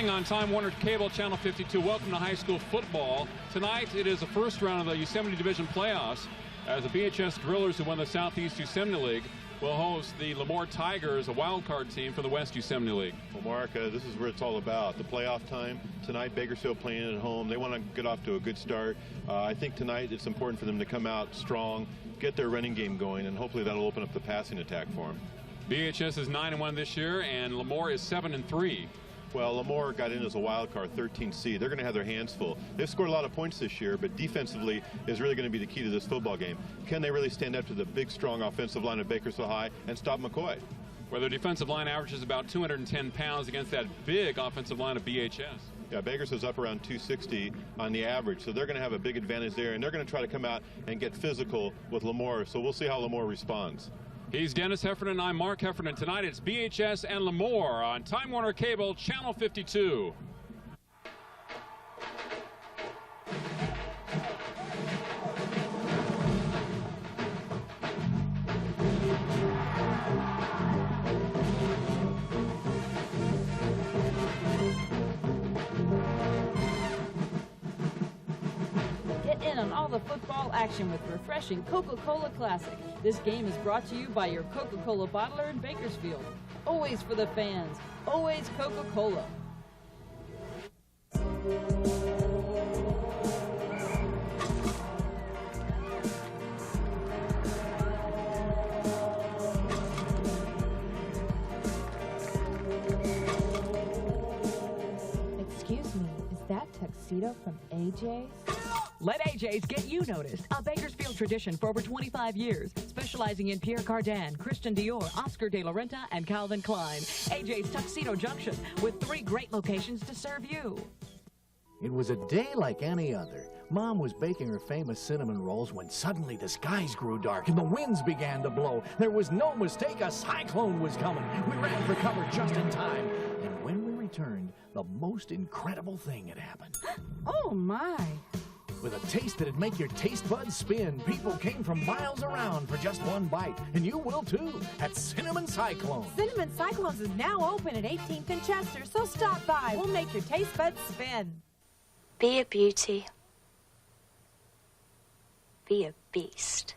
evening on Time Warner Cable Channel 52. Welcome to high school football. Tonight it is the first round of the Yosemite Division playoffs as the BHS Drillers, who won the Southeast Yosemite League, will host the Lemoore Tigers, a wild card team for the West Yosemite League. Well, Mark, this is where it's all about. The playoff time. Tonight, Bakersfield playing at home. They want to get off to a good start. I think tonight it's important for them to come out strong, get their running game going, and hopefully that'll open up the passing attack for them. BHS is 9-1 this year, and Lemoore is 7-3. Well, Lemoore got in as a wild card, 13th seed. They're going to have their hands full. They've scored a lot of points this year, but defensively is really going to be the key to this football game. Can they really stand up to the big, strong offensive line of Bakersfield High and stop McCoy? Well, their defensive line averages about 210 pounds against that big offensive line of BHS. Yeah, Bakersfield's up around 260 on the average, so they're going to have a big advantage there, and they're going to try to come out and get physical with Lemoore, so we'll see how Lemoore responds. He's Dennis Heffernan, I'm Mark Heffernan. Tonight it's BHS and Lemoore on Time Warner Cable Channel 52. Get in on all the football action with refreshing Coca-Cola Classic. This game is brought to you by your Coca-Cola bottler in Bakersfield. Always for the fans, always Coca-Cola. Excuse me, is that tuxedo from AJ's? Let AJ's get you noticed. A Bakersfield tradition for over 25 years, specializing in Pierre Cardin, Christian Dior, Oscar de la Renta, and Calvin Klein. AJ's Tuxedo Junction, with 3 great locations to serve you. It was a day like any other. Mom was baking her famous cinnamon rolls when suddenly the skies grew dark and the winds began to blow. There was no mistake, a cyclone was coming. We ran for cover just in time. And when we returned, the most incredible thing had happened. Oh my! With a taste that'd make your taste buds spin, people came from miles around for just one bite. And you will too, at Cinnamon Cyclone. Cinnamon Cyclones is now open at 18th and Chester, so stop by. We'll make your taste buds spin. Be a beauty. Be a beast.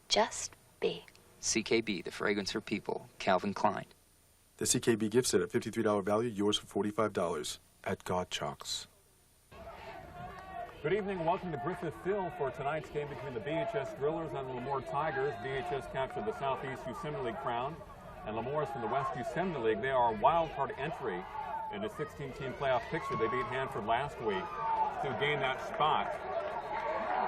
Just be. CKB, the fragrance for people. Calvin Klein. The CKB gift set at $53 value, yours for $45 at God Chalks. Good evening. Welcome to Griffith Field for tonight's game between the BHS Drillers and the Lemoore Tigers. BHS captured the Southeast Yosemite League crown, and Lemoore is from the West Yosemite League. They are a wild card entry in the 16-team playoff picture. They beat Hanford last week to gain that spot.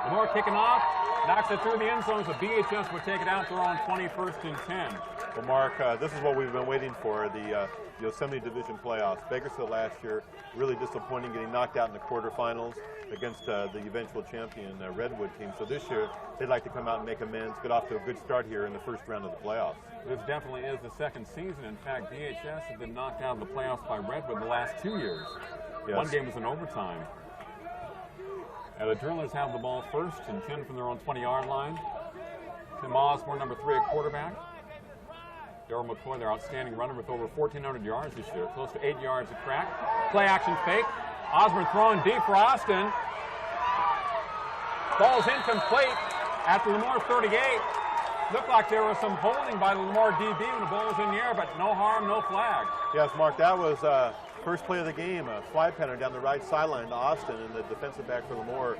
Lemoore kicking off, knocks it through the end zone, so BHS will take it out. They're on 21st and 10. Well, Mark, this is what we've been waiting for, the Yosemite Division playoffs. Bakersfield last year, really disappointing, getting knocked out in the quarterfinals against the eventual champion Redwood team. So this year, they'd like to come out and make amends, get off to a good start here in the first round of the playoffs. This definitely is the second season. In fact, BHS has been knocked out of the playoffs by Redwood the last 2 years. Yes. One game was in overtime. And the Drillers have the ball first and 10 from their own 20-yard line. Tim Osborne, number 3 at quarterback. Darryl McCoy, their outstanding runner, with over 1,400 yards this year, close to 8 yards a crack. Play action fake. Osborne throwing deep for Austin. Ball's incomplete at the Lemoore 38. Looked like there was some holding by the Lemoore DB when the ball was in the air, but no harm, no flag. Yes, Mark, that was first play of the game, a fly pattern down the right sideline to Austin, and the defensive back for Lemoore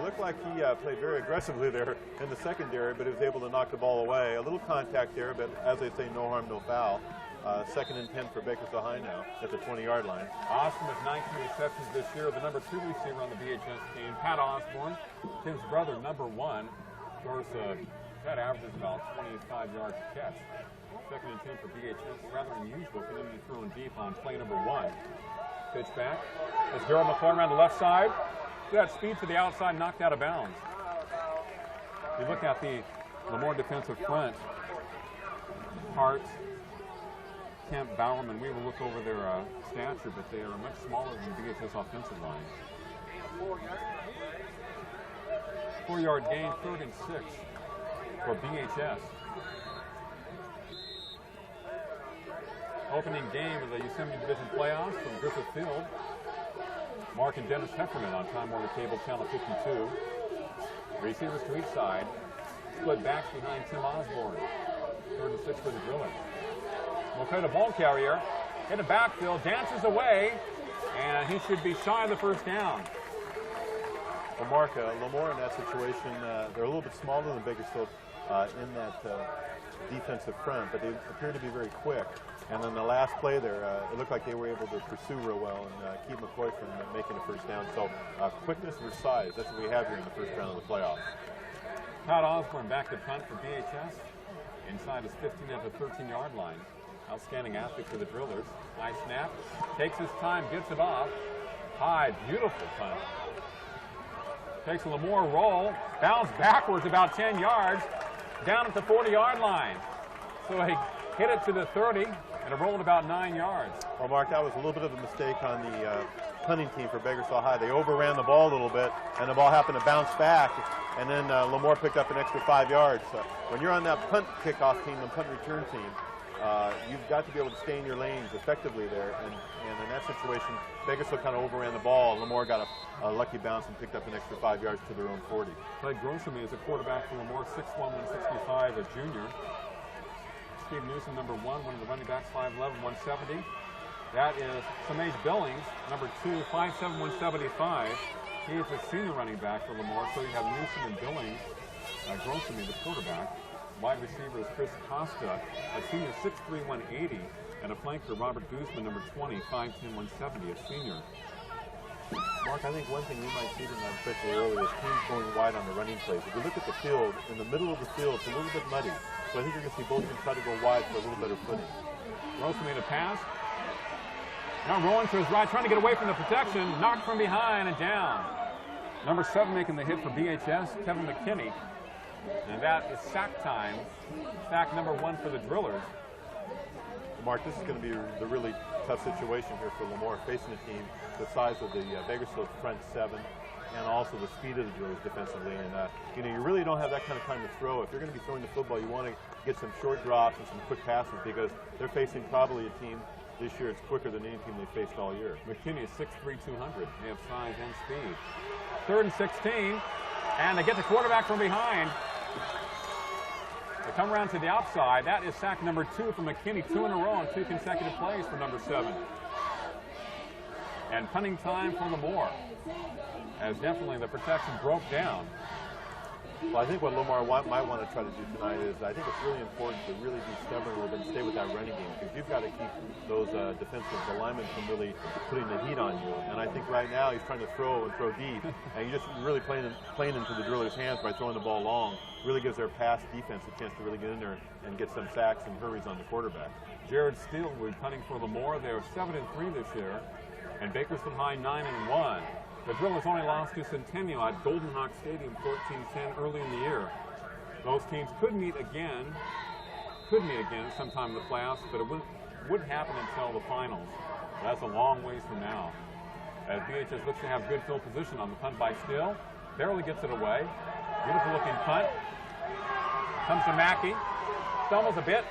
looked like he played very aggressively there in the secondary, but he was able to knock the ball away. A little contact there, but as they say, no harm, no foul. 2nd and 10 for Bakersfield High now at the 20-yard line. Austin with 19 receptions this year, the number 2 receiver on the BHS team. Pat Osborne, Tim's brother, number 1. Of course, Pat averages about 25 yards a catch. 2nd and 10 for BHS. Rather unusual for them to be throwing deep on play number 1. Pitch back. That's Darryl McCoy around the left side. That speed to the outside, knocked out of bounds. You look at the Lemoore defensive front. Hart, Kemp, Bowerman, we will look over their stature, but they are much smaller than the BHS offensive line. 4-yard gain, 3rd and 6 for BHS. opening game of the Yosemite Division playoffs from Griffith Field. Mark and Dennis Heffernan on Time Warner Cable Channel 52. Receivers to each side. Split backs behind Tim Osborne. 3rd and 6 for the Drillers. Okay, the ball carrier in the backfield, dances away, and he should be shy of the first down. Well, Mark, Lemoore in that situation, they're a little bit smaller than Bakersfield in that defensive front, but they appear to be very quick. And then the last play there, it looked like they were able to pursue real well and keep McCoy from making a first down. So quickness versus size, that's what we have here in the first round of the playoffs. Todd Osborne back to punt for BHS. Inside his 15 at the 13-yard line. Outstanding athlete for the Drillers. High snap, takes his time, gets it off. High, beautiful punt. Takes a Lemoore roll, bounce backwards about 10 yards, down at the 40-yard line. So he hit it to the 30, and it rolled about 9 yards. Well, Mark, that was a little bit of a mistake on the punting team for Bakersfield High. They overran the ball a little bit, and the ball happened to bounce back, and then Lemoore picked up an extra 5 yards. When you're on that punt kickoff team and punt return team, you've got to be able to stay in your lanes effectively there, and in that situation, Bakersfield kind of overran the ball. Lemoore got a lucky bounce and picked up an extra 5 yards to their own 40. Clyde Grossamy is a quarterback for Lemoore, 6'1", 165, a junior. Steve Newsom, number 1, one of the running backs, 5'11", 170. That is Samaj Billings, number 2, 5'7", 175. He is a senior running back for Lemoore, so you have Newsom and Billings. Grossamy, the quarterback. Wide receiver is Chris Costa, a senior, 6'3", 180, and a flanker, Robert Guzman, number 20, 5'10", 170, a senior. Mark, I think one thing we might see tonight, especially early, is teams going wide on the running plays. If you look at the field, in the middle of the field, it's a little bit muddy. So I think you're going to see both teams try to go wide for a little better footing. Grossman made a pass. Now rolling to his right, trying to get away from the protection, knocked from behind and down. Number 7 making the hit for BHS, Kevin McKinney. And that is sack time. Sack number 1 for the Drillers. Mark, this is going to be the really tough situation here for Lemoore, facing a team the size of the Bakersfield front 7 and also the speed of the Drillers defensively. And, you really don't have that kind of time to throw. If you're going to be throwing the football, you want to get some short drops and some quick passes because they're facing probably a team this year it's quicker than any team they've faced all year. McKinney is 6'3", 200. They have size and speed. 3rd and 16, and they get the quarterback from behind. They come around to the outside. That is sack number 2 from McKinney, 2 in a row on 2 consecutive plays for number 7. And punting time for Lemoore, as definitely the protection broke down. Well, I think what Lemoore might want to try to do tonight is I think it's really important to really be stubborn with and stay with that running game because you've got to keep those defensive alignment from really putting the heat on you. And I think right now he's trying to throw and throw deep, and you're just really playing into the Drillers' hands by throwing the ball long. Really gives their pass defense a chance to really get in there and get some sacks and hurries on the quarterback. Jared Steele will be punting for Lemoore. They are 7-3 this year, and Bakersfield High 9-1. The Drillers only lost to Centennial at Golden Hawk Stadium 14-10 early in the year. Those teams could meet again sometime in the playoffs, but it wouldn't happen until the finals. That's a long ways from now. As BHS looks to have good field position on the punt by Steele, barely gets it away. Beautiful looking punt. Comes to Mackey, stumbles a bit,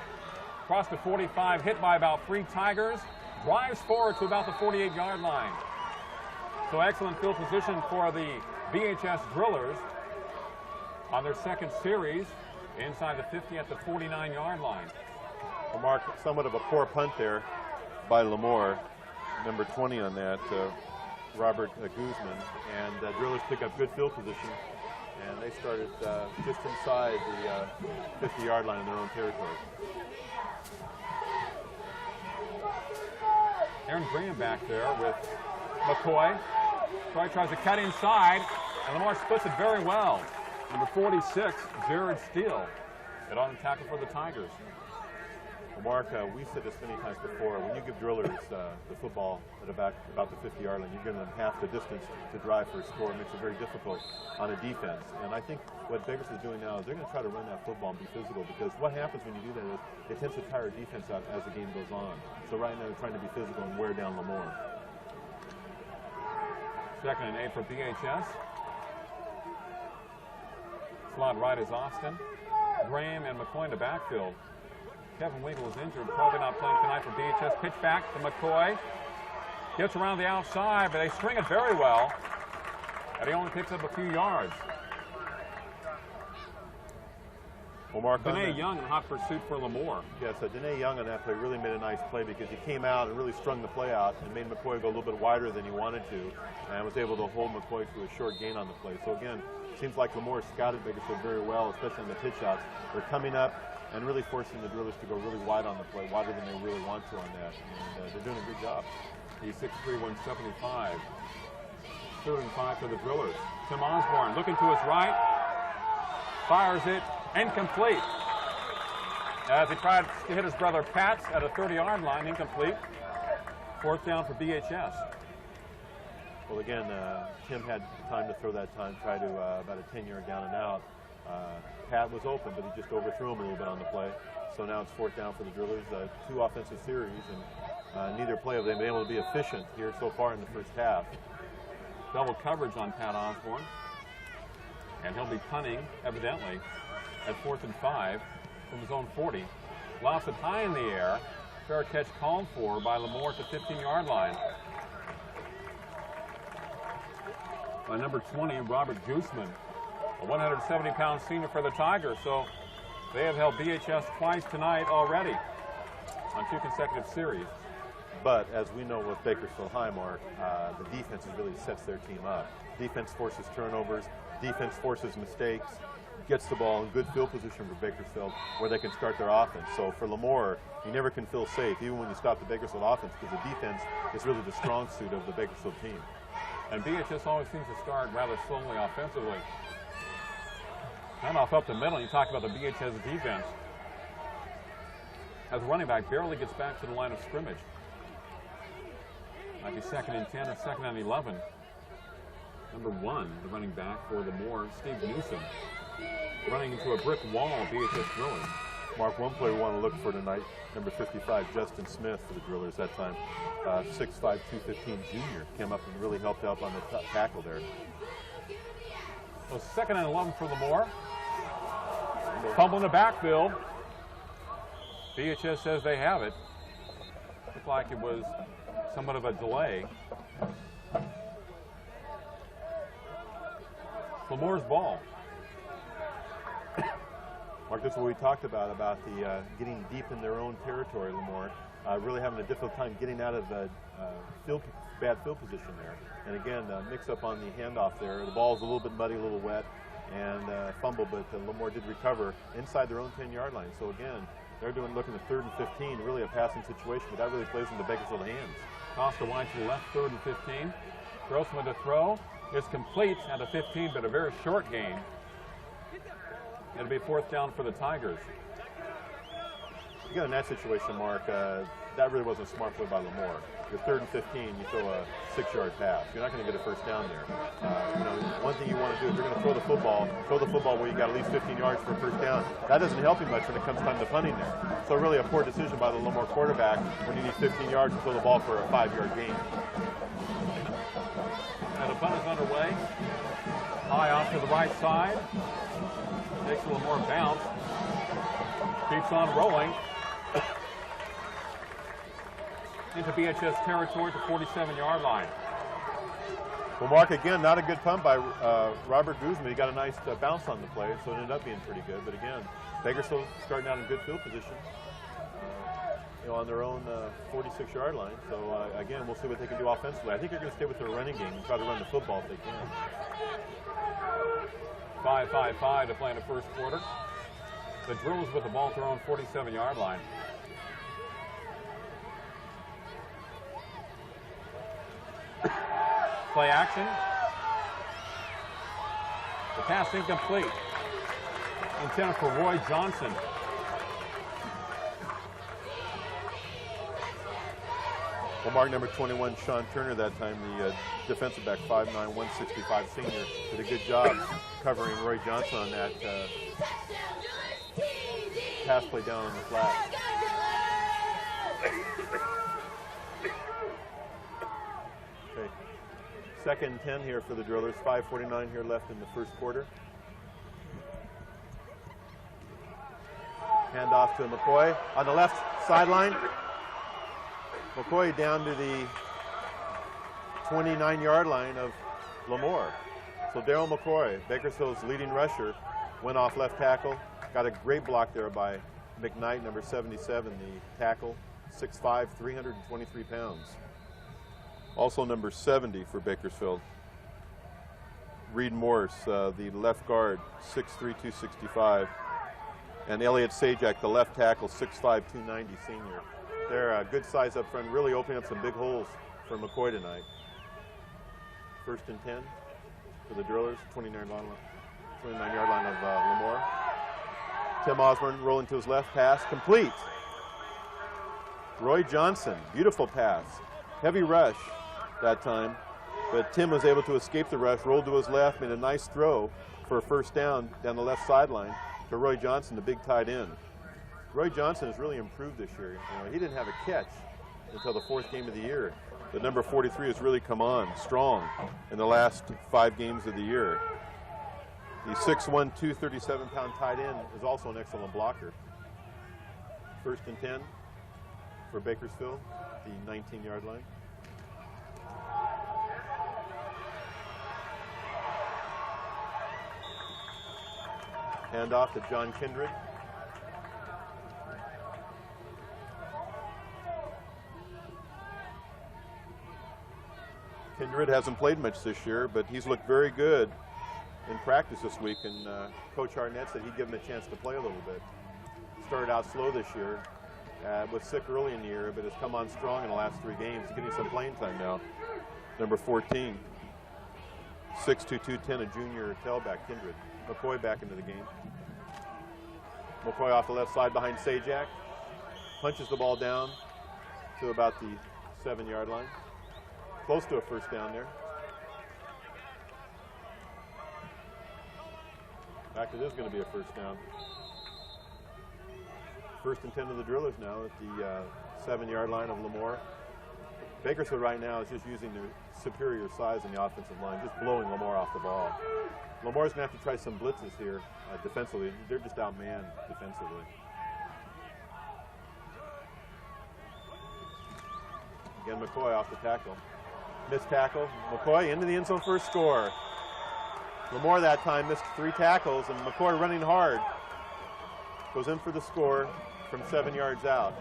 across the 45, hit by about 3 Tigers, drives forward to about the 48-yard line. So excellent field position for the BHS Drillers on their second series inside the 50 at the 49-yard line. Well, Mark, somewhat of a poor punt there by Lemoore, number 20 on that, Robert Guzman, and Drillers pick up good field position, and they started just inside the 50-yard line in their own territory. Aaron Graham back there with McCoy. McCoy tries to cut inside, and Lemoore splits it very well. Number 46, Jared Steele, get on the tackle for the Tigers. Well, Mark, we said this many times before, when you give Drillers the football at about the 50-yard line, you're giving them half the distance to drive for a score. It makes it very difficult on a defense. And I think what Bakersfield is doing now is they're going to try to run that football and be physical, because what happens when you do that is it tends to tire defense out as the game goes on. So right now they're trying to be physical and wear down Lemoore. 2nd and 8 for BHS. Slot right is Austin. Graham and McCoy in the backfield. Kevin Winkle is injured, probably not playing tonight for BHS. Pitch back to McCoy. Gets around the outside, but they string it very well. And he only picks up a few yards. Well, Mark, Danae Young in hot pursuit for Lemoore. Yeah, so Danae Young on that play really made a nice play because he came out and really strung the play out and made McCoy go a little bit wider than he wanted to, and was able to hold McCoy to a short gain on the play. So again, it seems like Lemoore scouted Bakersfield very well, especially on the pitch outs. They're coming up and really forcing the drillers to go really wide on the play, wider than they really want to on that. And they're doing a good job. He's 6'3", 175. 3rd and 5 for the drillers. Tim Osborne looking to his right. Fires it. Incomplete. As he tried to hit his brother Pats at a 30-yard line, incomplete. 4th down for BHS. Well, again, Tim had time to throw that time, try to about a 10-yard down and out. Pat was open, but he just overthrew him a little bit on the play. So now it's 4th down for the drillers. 2 offensive series, and neither play have they been able to be efficient here so far in the first half. Double coverage on Pat Osborne. And he'll be punting, evidently, at 4th and 5 from his own 40. Lofts it high in the air. Fair catch called for by Lemoore at the 15-yard line. By number 20, Robert Gooseman, a 170-pound senior for the Tigers. So they have held BHS twice tonight already on 2 consecutive series. But as we know with Bakersfield High, Mark, the defense really sets their team up. Defense forces turnovers. Defense forces mistakes. Gets the ball in good field position for Bakersfield where they can start their offense. So for Lemoore, you never can feel safe, even when you stop the Bakersfield offense, because the defense is really the strong suit of the Bakersfield team. And BHS always seems to start rather slowly offensively. Handoff up the middle, you talk about the BHS defense. As a running back barely gets back to the line of scrimmage. Might be 2nd and 10 or 2nd and 11. Number 1, the running back for Lemoore, Steve Newsom. Running into a brick wall, BHS drillers. Mark, one player we want to look for tonight, number 55, Justin Smith for the drillers that time. 6'5", 215 junior. Came up and really helped out on the tackle there. So 2nd and 11 for Lemoore. Fumble in the backfield. BHS says they have it. Looked like it was somewhat of a delay. Lemoore's ball. Mark, that's what we talked about the getting deep in their own territory, Lemoore. Really having a difficult time getting out of the bad field position there. And again, mix up on the handoff there. The ball's a little bit muddy, a little wet, and fumble, but Lemoore did recover inside their own 10-yard line. So again, they're looking at 3rd and 15, really a passing situation, but that really plays into Bakersfield hands. Costa wide to the left, 3rd and 15. Grossman to throw. It's complete at a 15, but a very short gain. It'll be 4th down for the Tigers. Again, in that situation, Mark, that really wasn't a smart play by Lemoore. You're 3rd and 15, you throw a 6-yard pass. You're not going to get a 1st down there. One thing you want to do, if you're going to throw the football where you got at least 15 yards for a 1st down. That doesn't help you much when it comes time to punting there. So really a poor decision by the Lemoore quarterback when you need 15 yards to throw the ball for a 5-yard gain. And the punt is underway. High off to the right side. Takes a little more bounce. Keeps on rolling. Into BHS territory at the 47-yard line. Well, Mark, again, not a good punt by Robert Guzman. He got a nice bounce on the play, so it ended up being pretty good. But again, Bakersfield starting out in good field position, on their own 46-yard line. So again, we'll see what they can do offensively. I think they're going to stay with their running game and try to run the football if they can. 5-5-5 to play in the first quarter. The Drillers with the ball at their own 47-yard line. Play action. The pass incomplete. Intended for Roy Johnson. Well, Mark, number 21, Sean Turner, that time, the defensive back, 5'9", 165 senior, did a good job covering Roy Johnson on that pass play down on the flat. Okay. 2nd and 10 here for the Drillers. 5:49 here left in the first quarter. Handoff to McCoy on the left sideline. McCoy down to the 29-yard line of Lemoore. So Daryl McCoy, Bakersfield's leading rusher, went off left tackle. Got a great block there by McKnight, number 77, the tackle, 6'5", 323 pounds. Also number 70 for Bakersfield, Reed Morse, the left guard, 6'3", 265. And Elliott Sajak, the left tackle, 6'5", 290 senior. They're a good size up front, really opening up some big holes for McCoy tonight. 1st and 10 for the Drillers, 29-yard line of Lemoore. Tim Osborne rolling to his left, pass complete. Roy Johnson, beautiful pass. Heavy rush that time, but Tim was able to escape the rush, rolled to his left, made a nice throw for a first down the left sideline to Roy Johnson, the big tight end. Roy Johnson has really improved this year. You know, he didn't have a catch until the 4th game of the year. But number 43 has really come on strong in the last 5 games of the year. The 6'1", 237-pound tight end is also an excellent blocker. 1st and 10 for Bakersfield, the 19-yard line. Handoff to John Kindred. Kindred hasn't played much this year, but he's looked very good in practice this week, and Coach Arnett said he'd give him a chance to play a little bit. Started out slow this year, was sick early in the year, but has come on strong in the last 3 games. He's getting some playing time now. Number 14, 6'2", 210, a junior tailback, Kindred. McCoy back into the game. McCoy off the left side behind Sajak, punches the ball down to about the 7-yard line. Close to a first down there. In fact, it is going to be a first down. 1st and 10 to the Drillers now at the 7-yard line of Lemoore. Bakersfield right now is just using their superior size in the offensive line, just blowing Lemoore off the ball. Lemore's going to have to try some blitzes here defensively. They're just outmanned defensively. Again, McCoy off the tackle. Missed tackle. McCoy into the end zone for a score. Lemoore that time missed 3 tackles, and McCoy running hard goes in for the score from 7 yards out.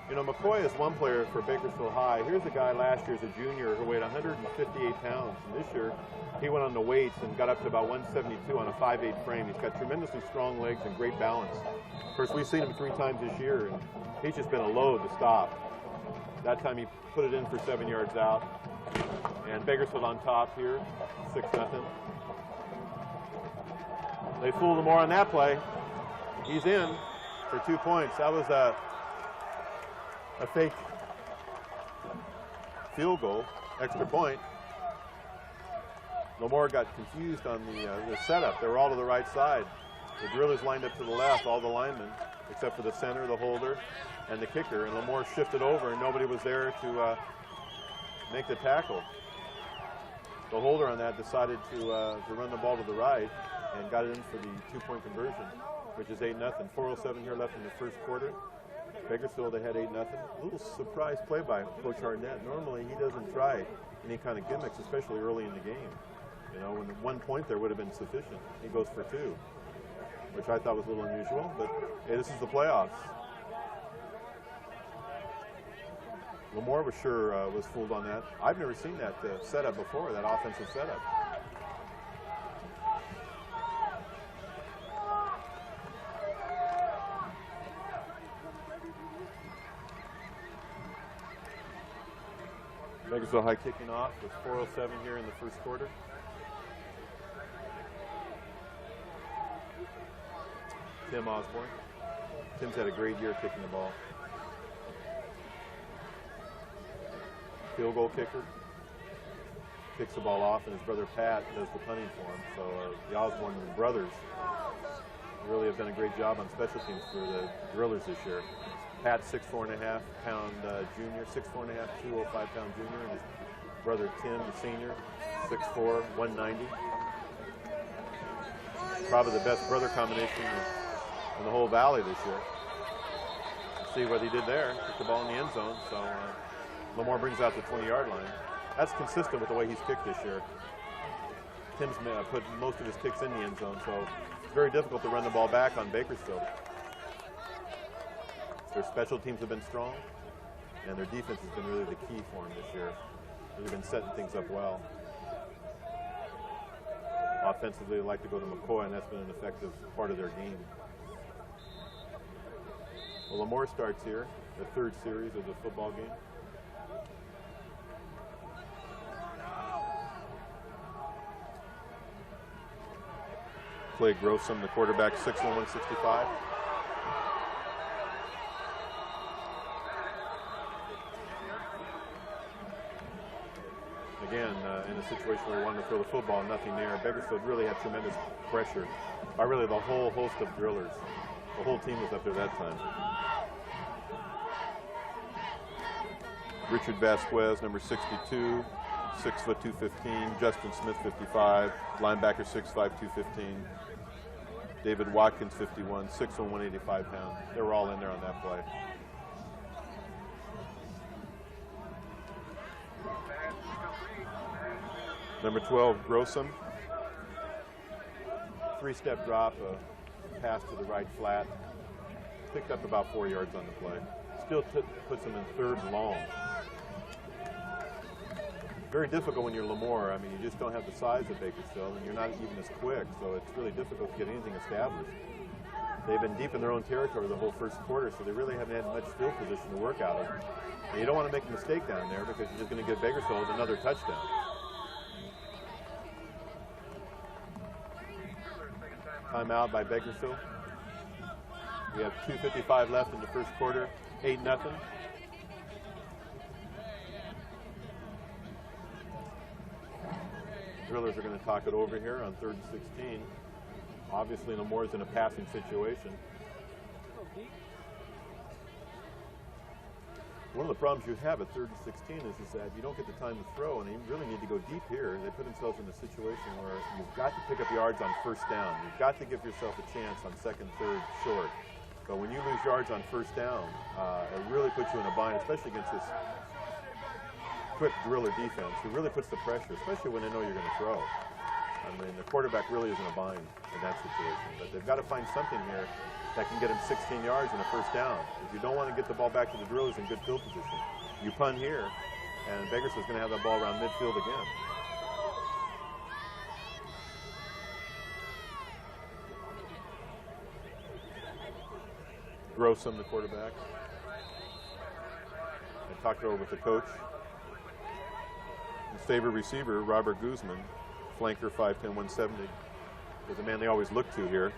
You know, McCoy is one player for Bakersfield High. Here's a guy last year as a junior who weighed 158 pounds, and this year he went on the weights and got up to about 172 on a 5'8" frame. He's got tremendously strong legs and great balance. Of course, we've seen him 3 times this year, and he's just been a load to stop. That time he put it in for 7 yards out. And Bakersfield on top here, 6-0. They fooled Lemoore on that play. He's in for 2 points. That was a fake field goal, extra point. Lemoore got confused on the setup. They were all to the right side. The Drillers lined up to the left, all the linemen, except for the center, the holder, and the kicker. And Lemoore shifted over, and nobody was there to make the tackle. The holder on that decided to run the ball to the right and got it in for the 2-point conversion, which is 8-0. 4:07 here left in the first quarter. Bakersfield ahead 8-0. A little surprise play by Coach Arnett. Normally he doesn't try any kind of gimmicks, especially early in the game. You know, when 1 point there would have been sufficient. He goes for 2, which I thought was a little unusual, but hey, this is the playoffs. Lemoore was sure was fooled on that. I've never seen that setup before, that offensive setup. Bakersfield High kicking off with 4:07 here in the first quarter. Tim Osborne. Tim's had a great year kicking the ball. Field goal kicker. Kicks the ball off, and his brother Pat does the punting for him. So the Osborne brothers really have done a great job on special teams for the Drillers this year. Pat, 6'4.5" junior, 6'4.5", 205-pound junior, and his brother Tim, the senior, 6'4", 190. Probably the best brother combination in the whole valley this year. See what he did there. Took the ball in the end zone. So Lemoore brings out the 20-yard line. That's consistent with the way he's kicked this year. Tim's put most of his kicks in the end zone, so it's very difficult to run the ball back on Bakersfield. Their special teams have been strong, and their defense has been really the key for them this year. They've been setting things up well. Offensively, they like to go to McCoy, and that's been an effective part of their game. Well, Lemoore starts here, the third series of the football game. Clay Grossum, the quarterback, 6'1", 165. Again, in a situation where we wanted to throw the football, nothing there. Bakersfield really had tremendous pressure by really the whole host of drillers. The whole team was up there that time. Richard Vasquez, number 62, 6 foot 215. Justin Smith, 55. Linebacker, 6'5", 215. David Watkins, 51, 6'1", 185 pounds. They were all in there on that play. Number 12, Grossum. 3-step drop, a pass to the right flat. Picked up about 4 yards on the play. Still puts him in third and long. Very difficult when you're Lemoore. I mean, you just don't have the size of Bakersfield, and you're not even as quick, so it's really difficult to get anything established. They've been deep in their own territory the whole first quarter, so they really haven't had much field position to work out of. And you don't want to make a mistake down there because you're just going to give Bakersfield another touchdown. Timeout by Bakersfield. We have 2:55 left in the first quarter, 8-0. Drillers are going to talk it over here on 3rd and 16. Obviously, Lemoore's in a passing situation. One of the problems you have at 3rd and 16 is that you don't get the time to throw, and you really need to go deep here. They put themselves in a situation where you've got to pick up yards on first down. You've got to give yourself a chance on 2nd, 3rd, short. But when you lose yards on first down, it really puts you in a bind, especially against this quick driller defense who really puts the pressure, especially when they know you're going to throw. I mean, the quarterback really is in a bind in that situation. But they've got to find something here that can get him 16 yards and a first down. If you don't want to get the ball back to the drillers in good field position, you punt here, and Bakersfield's going to have that ball around midfield again. Grossum, the quarterback. I talked over with the coach. His favorite receiver, Robert Guzman, flanker, 5'10", 170, is the man they always look to here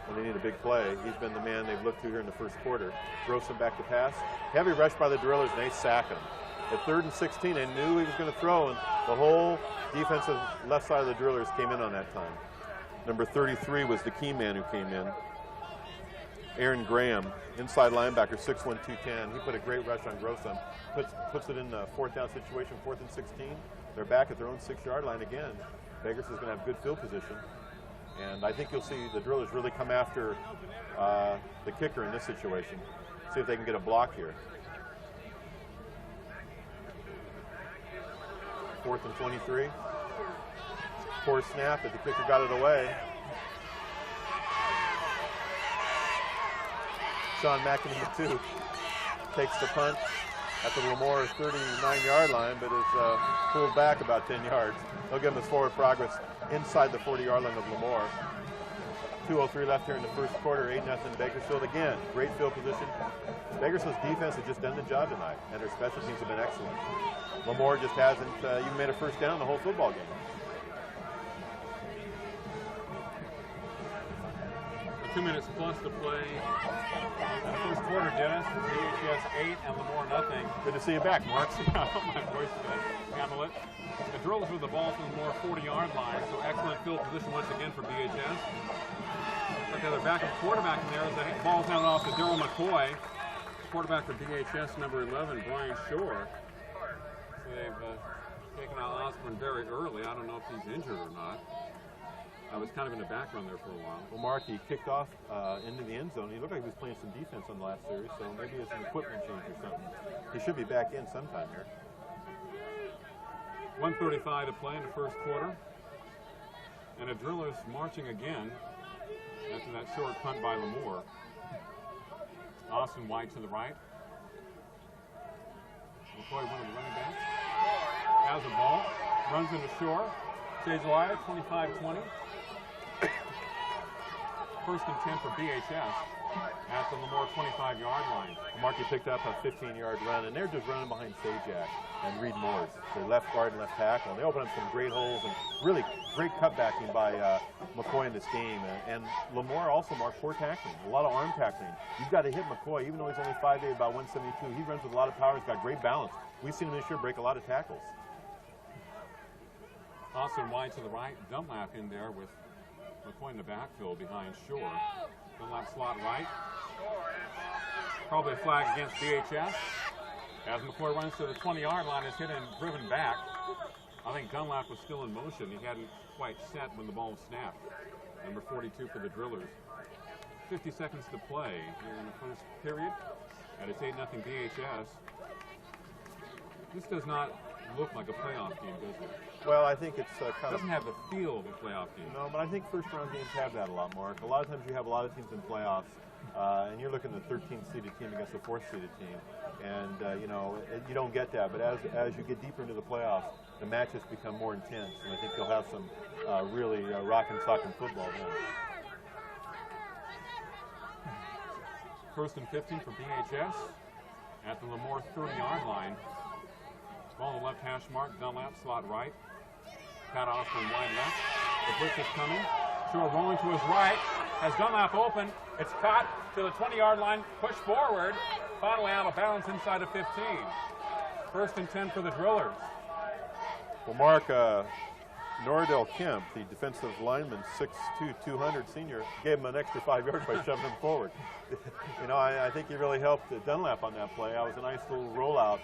when they need a big play. He's been the man they've looked to here in the first quarter. Grossum back to pass. Heavy rush by the drillers, and they sack him. At 3rd and 16, they knew he was going to throw, and the whole defensive left side of the drillers came in on that time. Number 33 was the key man who came in. Aaron Graham, inside linebacker, 6'1", 210. He put a great rush on Grossum. Puts it in a 4th down situation, 4th and 16. They're back at their own 6-yard line again. Bakersfield's going to have good field position. And I think you'll see the drillers really come after the kicker in this situation. See if they can get a block here. 4th and 23. Poor snap, but the kicker got it away. Sean McInerney, 2, takes the punt at the Lemoore 39-yard line, but is pulled back about 10 yards. They'll give him his forward progress inside the 40-yard line of Lemoore. 2:03 left here in the first quarter, 8-0 Bakersfield. Again, great field position. Bakersfield's defense has just done the job tonight, and their special teams have been excellent. Lemoore just hasn't even made a first down the whole football game. 2 minutes plus to play. First quarter, Dennis. BHS 8 and Lemoore nothing. Good to see you back, Mark. My voice is handle it. The drillers with the ball from the Lemoore 40-yard line, so excellent field position once again for BHS. Like they're back at quarterback in there as the ball's handed off to Daryl McCoy. Quarterback for BHS, number 11, Brian Shore. So they've taken out Osborne very early. I don't know if he's injured or not. was kind of in the background there for a while. Well, Mark, he kicked off into the end zone. He looked like he was playing some defense on the last series, so maybe it's an equipment change or something. He should be back in sometime here. 1:35 to play in the first quarter. And the Drillers marching again after that short punt by Lemoore. Austin White to the right. McCoy, one of the running backs, has a ball, runs into Shore, stays alive, 25-20. First and 10 for BHS at the Lemoore 25-yard line. Markey picked up a 15-yard run, and they're just running behind Sajak and Reed Morris, their left guard and left tackle. They open up some great holes and really great cutbacking by McCoy in this game. And Lemoore also, Mark, poor tackling, a lot of arm tackling. You've got to hit McCoy, even though he's only 5'8", about 172. He runs with a lot of power. He's got great balance. We've seen him this year break a lot of tackles. Austin White to the right, Dunlap in there with McCoy in the backfield behind Shore. Dunlap slot right. Probably a flag against BHS. As McCoy runs to the 20-yard line, is hit and driven back. I think Dunlap was still in motion. He hadn't quite set when the ball was snapped. Number 42 for the Drillers. 50 seconds to play here in the first period. And it's 8-0 BHS. This does not look like a playoff game, does it? Well, I think it's kind of... Doesn't have the feel of a playoff game. No, but I think first-round games have that a lot, Mark. A lot of times you have a lot of teams in playoffs, and you're looking at the 13th-seeded team against the 4th-seeded team. And, you know, you don't get that. But as you get deeper into the playoffs, the matches become more intense. And I think you'll have some really rockin' sockin' football then. First and 15 for BHS at the Lemoore 30-yard line. Ball on the left hash mark, Dunlap slot right. Pat Osborne wide left. The blitz is coming. Shore rolling to his right. Has Dunlap open. It's caught to the 20-yard line. Push forward. Finally out of bounds inside the 15. First and 10 for the Drillers. Well, Mark, Noradell Kemp, the defensive lineman, 6'2", 200 senior, gave him an extra 5 yards by shoving him forward. You know, I think he really helped Dunlap on that play. That was a nice little rollout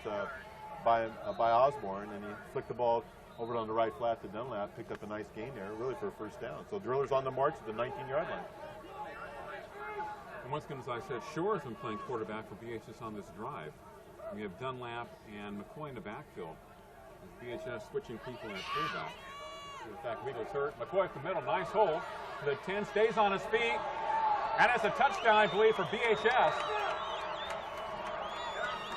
by Osborne, and he flicked the ball over on the right flat to Dunlap, picked up a nice gain there, really for a first down. So Drillers on the march at the 19-yard line. And once again, as I said, Shore has been playing quarterback for BHS on this drive. We have Dunlap and McCoy in the backfield. BHS switching people at quarterback. In fact, Weagle's hurt. McCoy at the middle, nice hold. The 10 stays on his feet, and it's a touchdown, I believe, for BHS.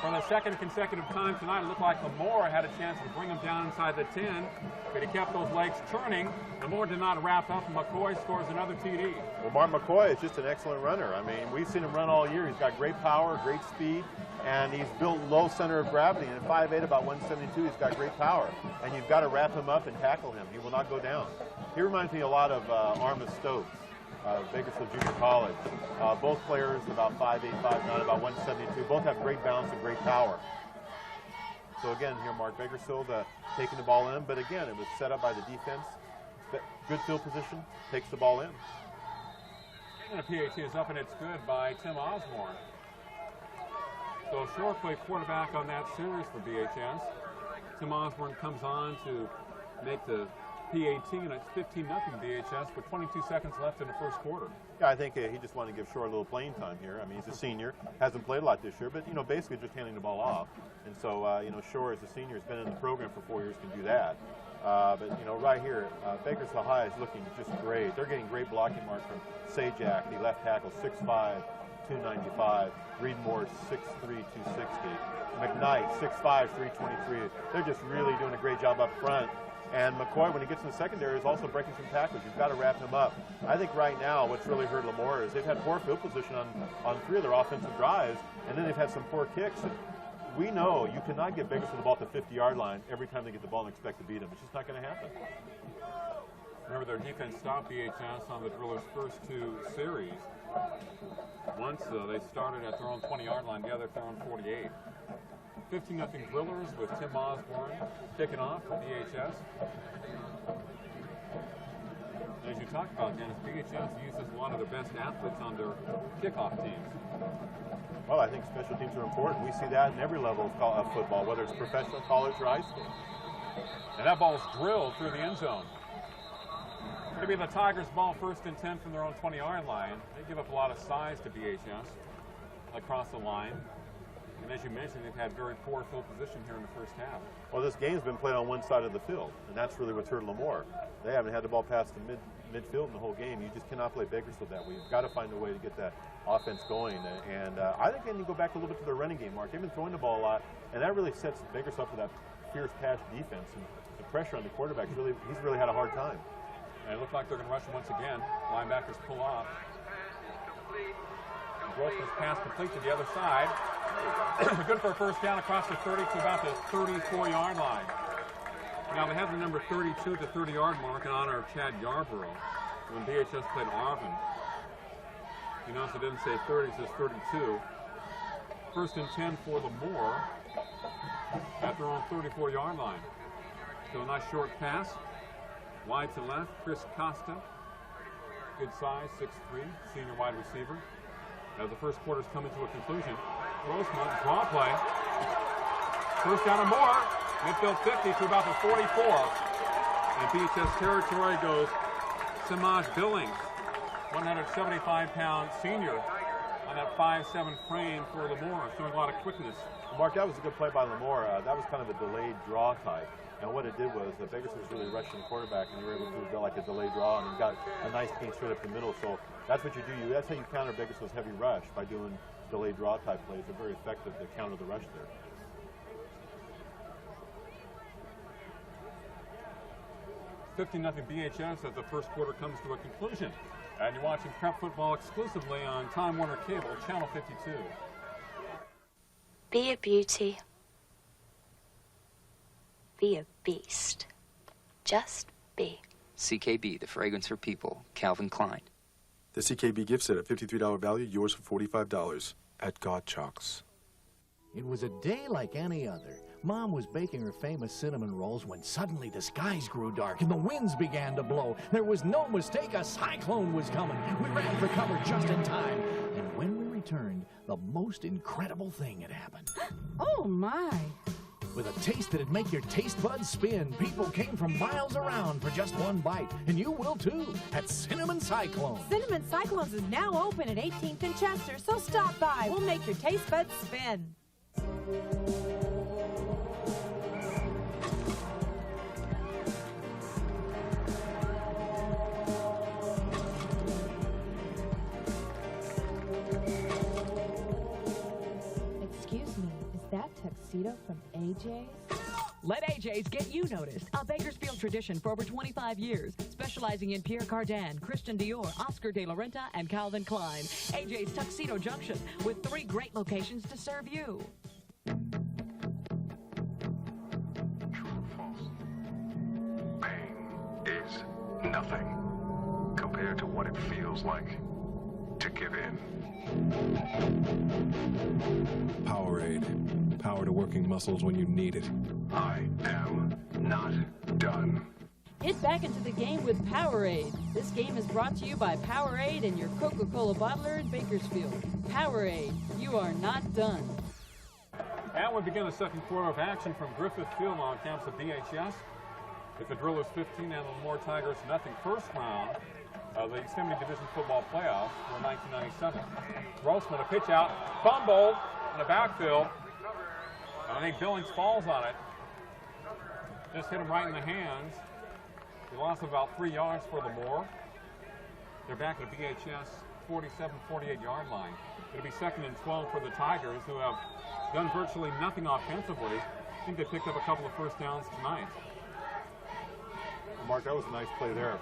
For the second consecutive time tonight, it looked like Lemoore had a chance to bring him down inside the 10, but he kept those legs turning. Lemoore did not wrap up, and McCoy scores another TD. Well, Mark McCoy is just an excellent runner. I mean, we've seen him run all year. He's got great power, great speed, and he's built low center of gravity. And at 5'8", about 172, he's got great power. And you've got to wrap him up and tackle him. He will not go down. He reminds me a lot of Armis Stokes. Bakersfield Junior College. Both players about 5'8", 5'9", about 172. Both have great balance and great power. So again, here Mark Bakersfield taking the ball in, but again, it was set up by the defense. Good field position, takes the ball in. And a PAT is up, and it's good by Tim Osborne. So Shore played quarterback on that series for BHS. Tim Osborne comes on to make the PAT, and it's 15-0 BHS with 22 seconds left in the first quarter. Yeah, I think he just wanted to give Shore a little playing time here. I mean, he's a senior, hasn't played a lot this year, but, you know, basically just handing the ball off. And so, you know, Shore as a senior has been in the program for 4 years, can do that. But, you know, right here, Bakersfield High is looking just great. They're getting great blocking mark from Sajak, the left tackle, 6'5", 295. Reed Moore, 6'3", 260. McKnight, 6'5", 323. They're just really doing a great job up front. And McCoy, when he gets in the secondary, is also breaking some tackles. You've got to wrap him up. I think right now what's really hurt Lemoore is they've had poor field position on 3 of their offensive drives, and then they've had some poor kicks. And we know you cannot get Bakersfield the ball at the 50-yard line every time they get the ball and expect to beat them. It's just not going to happen. Remember, their defense stopped BHS on the Drillers' first 2 series. Once they started at their own 20-yard line, the other at their own 48. 15-0 Drillers with Tim Osborne kicking off for BHS. As you talked about, Dennis, BHS uses a lot of the best athletes on their kickoff teams. Well, I think special teams are important. We see that in every level of football, whether it's professional, college, or high school. And that ball's drilled through the end zone. Maybe the Tigers ball 1st and 10 from their own 20-yard line. They give up a lot of size to BHS across the line. And as you mentioned, they've had very poor field position here in the first half. Well, this game's been played on one side of the field, and that's really what's hurt Lemoore. They haven't had the ball past the midfield in the whole game. You just cannot play Bakersfield that way. You've got to find a way to get that offense going. And I think they need to go back a little bit to their running game, Mark. They've been throwing the ball a lot, and that really sets Bakersfield up for that fierce pass defense. And the pressure on the quarterback, he's really had a hard time. And it looked like they're going to rush once again. Linebackers pull off. Grossman's pass complete to the other side. Good for a first down across the 30 to about the 34-yard line. Now they have the number 32 to 30-yard mark in honor of Chad Yarborough when BHS played Arvin. You notice it didn't say 30, it says 32. 1st and 10 for Lemoore at their own 34-yard line. So a nice short pass. Wide to left, Chris Costa. Good size, 6'3", senior wide receiver. As the first quarter's coming to a conclusion, Grossman, draw play. First down or more, midfield 50 to about the 44. And BHS territory goes Samaj Billings, 175-pound senior on that 5'7" frame for Lemoore, showing a lot of quickness. Mark, that was a good play by Lemoore. That was kind of a delayed draw type. And what it did was the Bakersfield was really rushing the quarterback, and you were able to do like a delayed draw, and you got a nice gain straight up the middle. So that's what you do. That's how you counter Bakersfield's heavy rush, by doing delayed draw type plays. They're very effective to counter the rush there. $15-0 BHS as the first quarter comes to a conclusion. And you're watching Prep Football exclusively on Time Warner Cable, Channel 52. Be a beauty. Be a beast. Just be. CKB, the fragrance for people, Calvin Klein. The CKB gift set at $53 value, yours for $45 at God Chalks. It was a day like any other. Mom was baking her famous cinnamon rolls when suddenly the skies grew dark and the winds began to blow. There was no mistake, a cyclone was coming. We ran for cover just in time. And when we returned, the most incredible thing had happened. Oh, my. With a taste that'd make your taste buds spin, people came from miles around for just one bite. And you will too, at Cinnamon Cyclone. Cinnamon Cyclones is now open at 18th and Chester, so stop by. We'll make your taste buds spin. Excuse me, is that tuxedo from AJ's? Let AJ's get you noticed. A Bakersfield tradition for over 25 years, specializing in Pierre Cardin, Christian Dior, Oscar de la Renta, and Calvin Klein. AJ's Tuxedo Junction, with 3 great locations to serve you. Pain is nothing compared to what it feels like to give in. Powerade. Power to working muscles when you need it. I am not done. Get back into the game with Powerade. This game is brought to you by Powerade and your Coca-Cola bottler in Bakersfield. Powerade, you are not done. And we begin the second quarter of action from Griffith Field on campus of BHS. With the Drillers 15 and the Lemoore Tigers nothing. First round of the Xfinity Division Football Playoffs for 1997. Grossman, a pitch out, fumble in the backfield. And I think Billings falls on it. Just hit him right in the hands. He lost about 3 yards for Lemoore. They're back at the BHS 47, 48-yard line. It'll be 2nd and 12 for the Tigers, who have done virtually nothing offensively. I think they picked up a couple of first downs tonight. Well, Mark, that was a nice play there.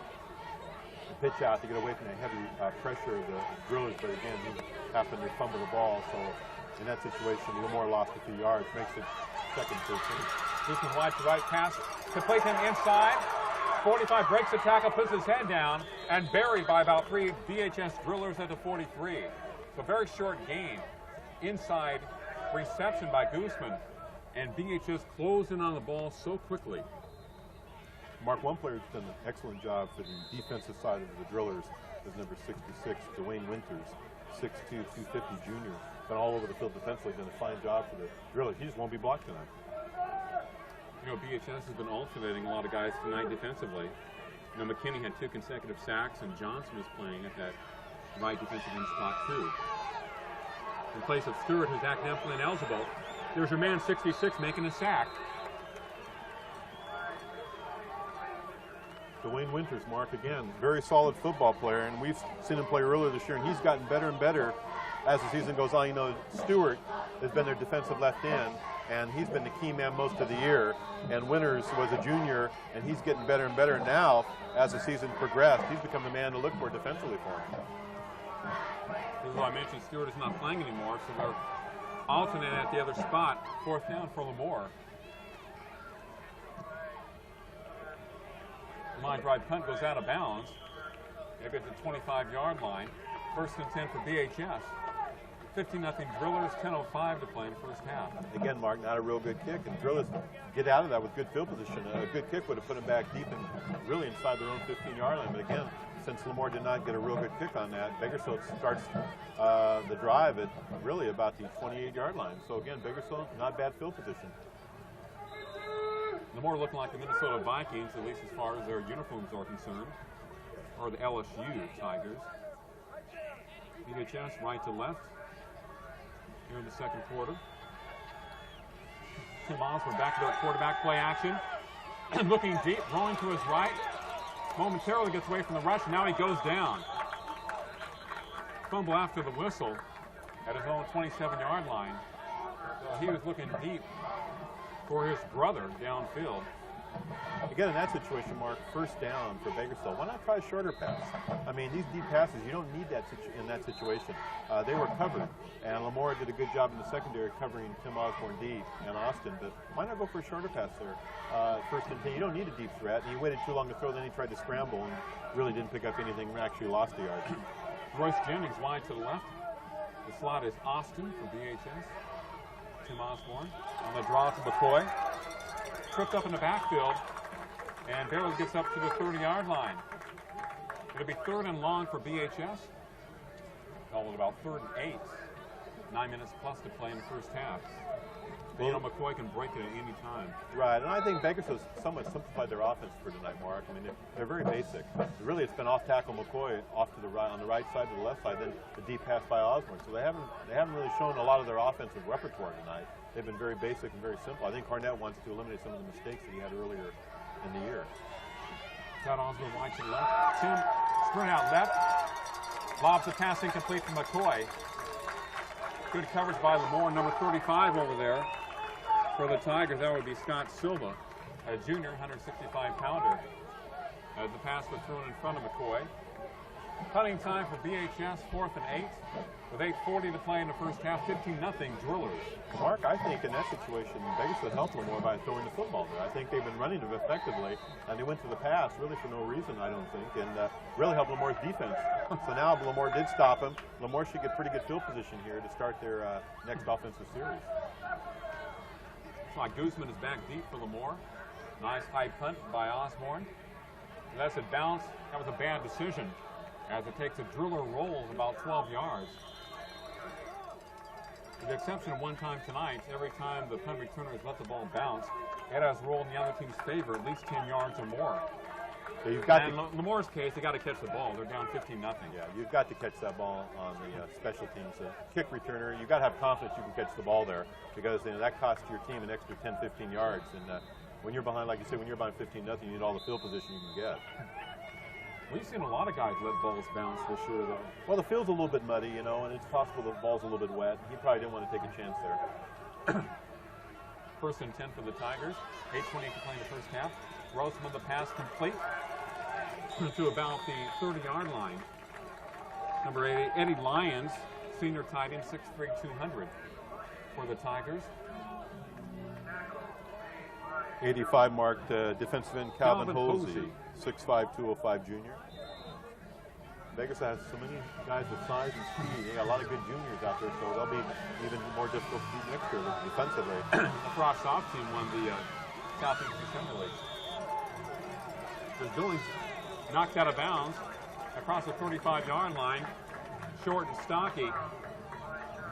The pitch out to get away from the heavy pressure of the Drillers, but again, he happened to fumble the ball, so in that situation, Lemoore lost a few yards, makes it 2nd and 13. Houston wide to right pass, complete him inside. 45 breaks the tackle, puts his head down, and buried by about 3 BHS Drillers at the 43. So very short gain. Inside reception by Guzman, and BHS closed in on the ball so quickly. Mark, one player who's done an excellent job for the defensive side of the Drillers is number 66, Dwayne Winters, 6'2", 250 junior. Been all over the field defensively, done a fine job for the Drillers. He just won't be blocked tonight. You know, BHS has been alternating a lot of guys tonight defensively. You know, McKinney had 2 consecutive sacks, and Johnson was playing at that right defensive end spot too. In place of Stewart, who's academically ineligible, there's your man 66 making a sack. Dwayne Winters, Mark, again, very solid football player, and we've seen him play earlier this year, and he's gotten better and better as the season goes on. You know, Stewart has been their defensive left end, and he's been the key man most of the year, and Winters was a junior, and he's getting better and better now as the season progressed. He's become the man to look for defensively for him. This is why I mentioned Stewart is not playing anymore, so they're alternating at the other spot. 4th down for Lemoore. Line drive punt goes out of bounds. Maybe at the 25-yard line. 1st and 10 for BHS. 15-0 Drillers, 10:05 to play in the first half. Again, Mark, not a real good kick, and Drillers get out of that with good field position. A good kick would have put them back deep and really inside their own 15-yard line. But again, since Lemoore did not get a real good kick on that, Bakersfield starts the drive at really about the 28-yard line. So again, Bakersfield, not bad field position. Lemoore looking like the Minnesota Vikings, at least as far as their uniforms are concerned, or the LSU Tigers. BHS right to left here in the second quarter. Tim Osborne back to their quarterback play action. Looking deep, rolling to his right. Momentarily gets away from the rush, and now he goes down. Fumble after the whistle at his own 27-yard line. So he was looking deep for his brother downfield. Again, in that situation, Mark, 1st down for Bakersfield. Why not try a shorter pass? I mean, these deep passes, you don't need that in that situation. They were covered, and Lemoore did a good job in the secondary covering Tim Osborne deep and Austin, but why not go for a shorter pass there? 1st and 10, you don't need a deep threat, and he waited too long to throw, then he tried to scramble and really didn't pick up anything and actually lost a yard. Royce Jennings wide to the left. The slot is Austin for BHS. Tim Osborne on the draw to McCoy. Tripped up in the backfield and barely gets up to the 30-yard line. It'll be 3rd and long for BHS. Called about 3rd and 8. 9 minutes plus to play in the first half. Daniel McCoy can break it at any time. Right, and I think Bakersfield somewhat simplified their offense for tonight, Mark. I mean, they're very basic. Really, it's been off tackle McCoy off to the right, on the right side to the left side, then the deep pass by Osborne. So they haven't really shown a lot of their offensive repertoire tonight. They've been very basic and very simple. I think Cornett wants to eliminate some of the mistakes that he had earlier in the year. Got Osborne wide to the left. Tim sprint out left. Lobs the pass incomplete from McCoy. Good coverage by Lemoore, number 35 over there. For the Tigers, that would be Scott Silva, a junior, 165-pounder. The pass was thrown in front of McCoy. Punting time for BHS, 4th and 8. With 8:40 to play in the first half, 15-0 Drillers. Mark, I think in that situation, Bakersfield helped Lemoore by throwing the football there. I think they've been running it effectively, and they went to the pass really for no reason, I don't think, and really helped Lemoore's defense. So now Lemoore did stop him. Lemoore should get pretty good field position here to start their next offensive series. Guzman is back deep for Lemoore. Nice high punt by Osborne. That's a bounce. That was a bad decision as it takes a Driller roll about 12 yards. With the exception of one time tonight, every time the punt returner has let the ball bounce, it has rolled in the other team's favor at least 10 yards or more. So you've got in Lemoore's case, they got to catch the ball. They're down 15-0. Yeah, you've got to catch that ball on the special teams. Kick returner, you've got to have confidence you can catch the ball there because that costs your team an extra 10, 15 yards. And when you're behind, like you said, when you're behind 15-0, you need all the field position you can get. We've seen a lot of guys let balls bounce this year, though. Well, the field's a little bit muddy, you know, and it's possible the ball's a little bit wet. He probably didn't want to take a chance there. 1st and 10 for the Tigers. 8:28 to play in the first half. Roseman the pass complete to about the 30-yard line. Number 8, Eddie Lyons, senior tight end, 6'3", 200 for the Tigers. 85 marked defensive end Calvin Hosey, 6'5", 205 junior. Vegas has so many guys with size and speed. They got a lot of good juniors out there, so they'll be even more difficult to beat next year defensively. The Frost Soft team won the Southeast Assembly League. As Billings knocked out of bounds across the 35-yard line, short and stocky.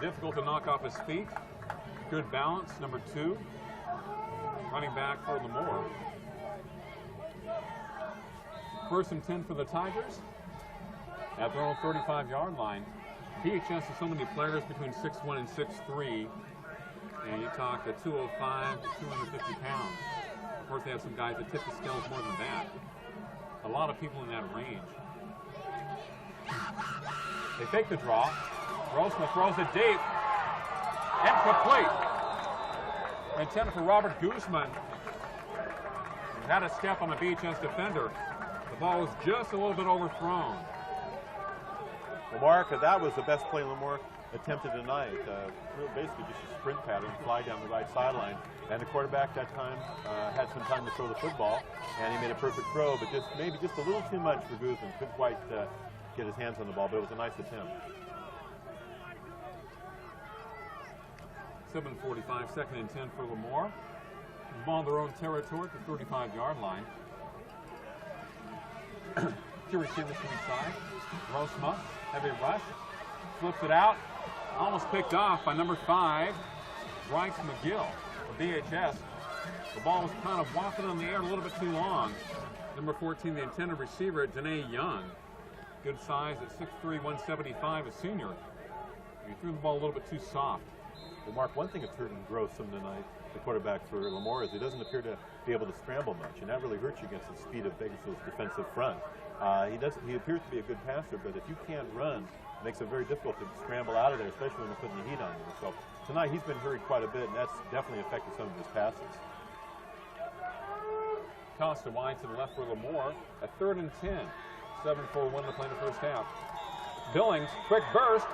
Difficult to knock off his feet. Good balance, number 2. Running back for Lemoore. First and 10 for the Tigers at their own 35-yard line. BHS has so many players between 6'1" and 6'3", and you talk at 205 to 250 pounds. Of course, they have some guys that tip the scales more than that. A lot of people in that range. They fake the draw. Grossman throws it deep. Incomplete. Intended for Robert Guzman. He had a step on the BHS defender. The ball was just a little bit overthrown. Well, Mark, that was the best play Lemoore attempted tonight. Basically just a sprint pattern, fly down the right sideline. And the quarterback that time had some time to throw the football, and he made a perfect throw, but maybe just a little too much for Guzman. Couldn't quite get his hands on the ball, but it was a nice attempt. 7:45, second and 10 for Lemoore. Ball in their own territory at the 35-yard line. Two receivers to the side. Grossma, heavy rush. Flips it out. Almost picked off by number 5, Bryce McGill for BHS. The ball was kind of walking on the air a little bit too long. Number 14, the intended receiver, Danae Young. Good size at 6'3", 175, a senior. He threw the ball a little bit too soft. Well, Mark, one thing that's hurting Grossman tonight, the quarterback for Lemoore, is he doesn't appear to be able to scramble much, and that really hurts you against the speed of Bakersfield's defensive front. He appears to be a good passer, but if you can't run, it makes it very difficult to scramble out of there, especially when they're putting the heat on you. So tonight he's been hurried quite a bit, and that's definitely affected some of his passes. Toss to wide to the left for Lemoore at 3rd and 10. 7-4-1 to play in the first half. Billings, quick burst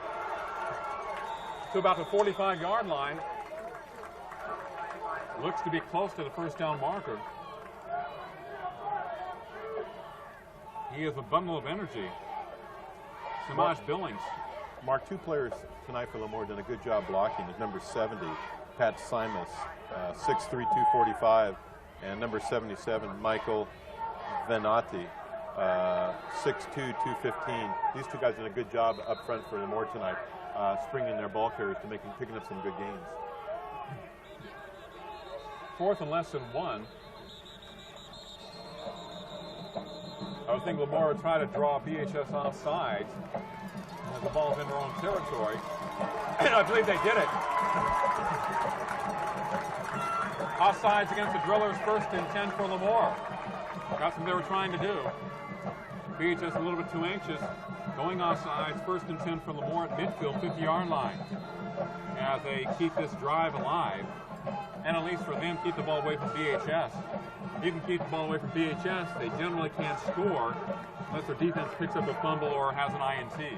to about the 45-yard line. Looks to be close to the first down marker. He is a bundle of energy. Samaj Billings. Mark, two players tonight for Lemoore done a good job blocking. Is number 70, Pat Simus, 6'3", 245, and number 77, Michael Venati, 6'2", 215. These two guys did a good job up front for Lemoore tonight, springing their ball carriers to picking up some good gains. 4th and less than 1. I would think Lemoore would try to draw BHS off sides as the ball's in their own territory. And I believe they did it. Offsides against the Drillers, 1st and 10 for Lemoore. That's what they were trying to do. BHS a little bit too anxious. Going offsides, 1st and 10 for Lemoore at midfield, 50-yard line. As they keep this drive alive, and at least for them, keep the ball away from BHS. If you can keep the ball away from BHS, they generally can't score unless their defense picks up a fumble or has an INT.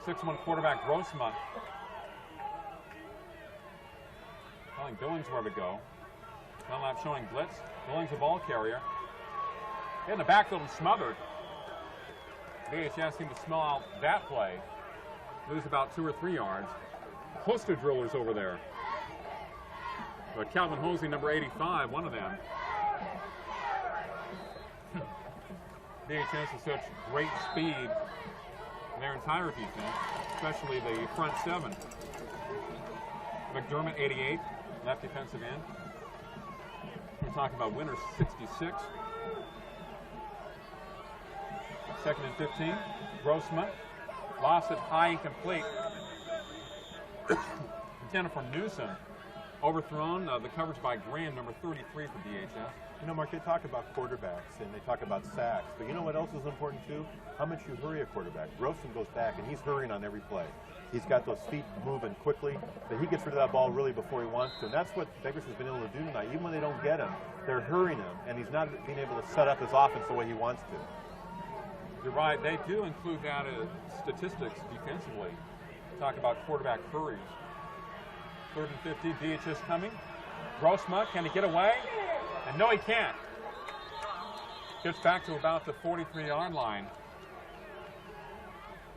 6'1" quarterback Grossma telling Billings where to go. Dunlap showing blitz. Billings the ball carrier. In the backfield and smothered. BHS seemed to smell out that play. Lose about 2 or 3 yards. Host of Drillers over there. But Calvin Hosey, number 85, one of them. BHS has such great speed in their entire defense, especially the front 7. McDermott, 88, left defensive end. We're talking about Winters, 66. 2nd and 15. Grossman. Lost it high and complete. Intended for Newsom. Overthrown, the coverage by Graham, number 33 for BHS. You know, Mark, they talk about quarterbacks and they talk about sacks, but you know what else is important too? How much you hurry a quarterback. Grossman goes back and he's hurrying on every play. He's got those feet moving quickly, but he gets rid of that ball really before he wants to, and that's what Bakersfield's been able to do tonight. Even when they don't get him, they're hurrying him, and he's not being able to set up his offense the way he wants to. You're right, they do include that as statistics defensively. Talk about quarterback hurries. 3rd and 50, BHS coming. Grossma, can he get away? And no, he can't. Gets back to about the 43-yard line.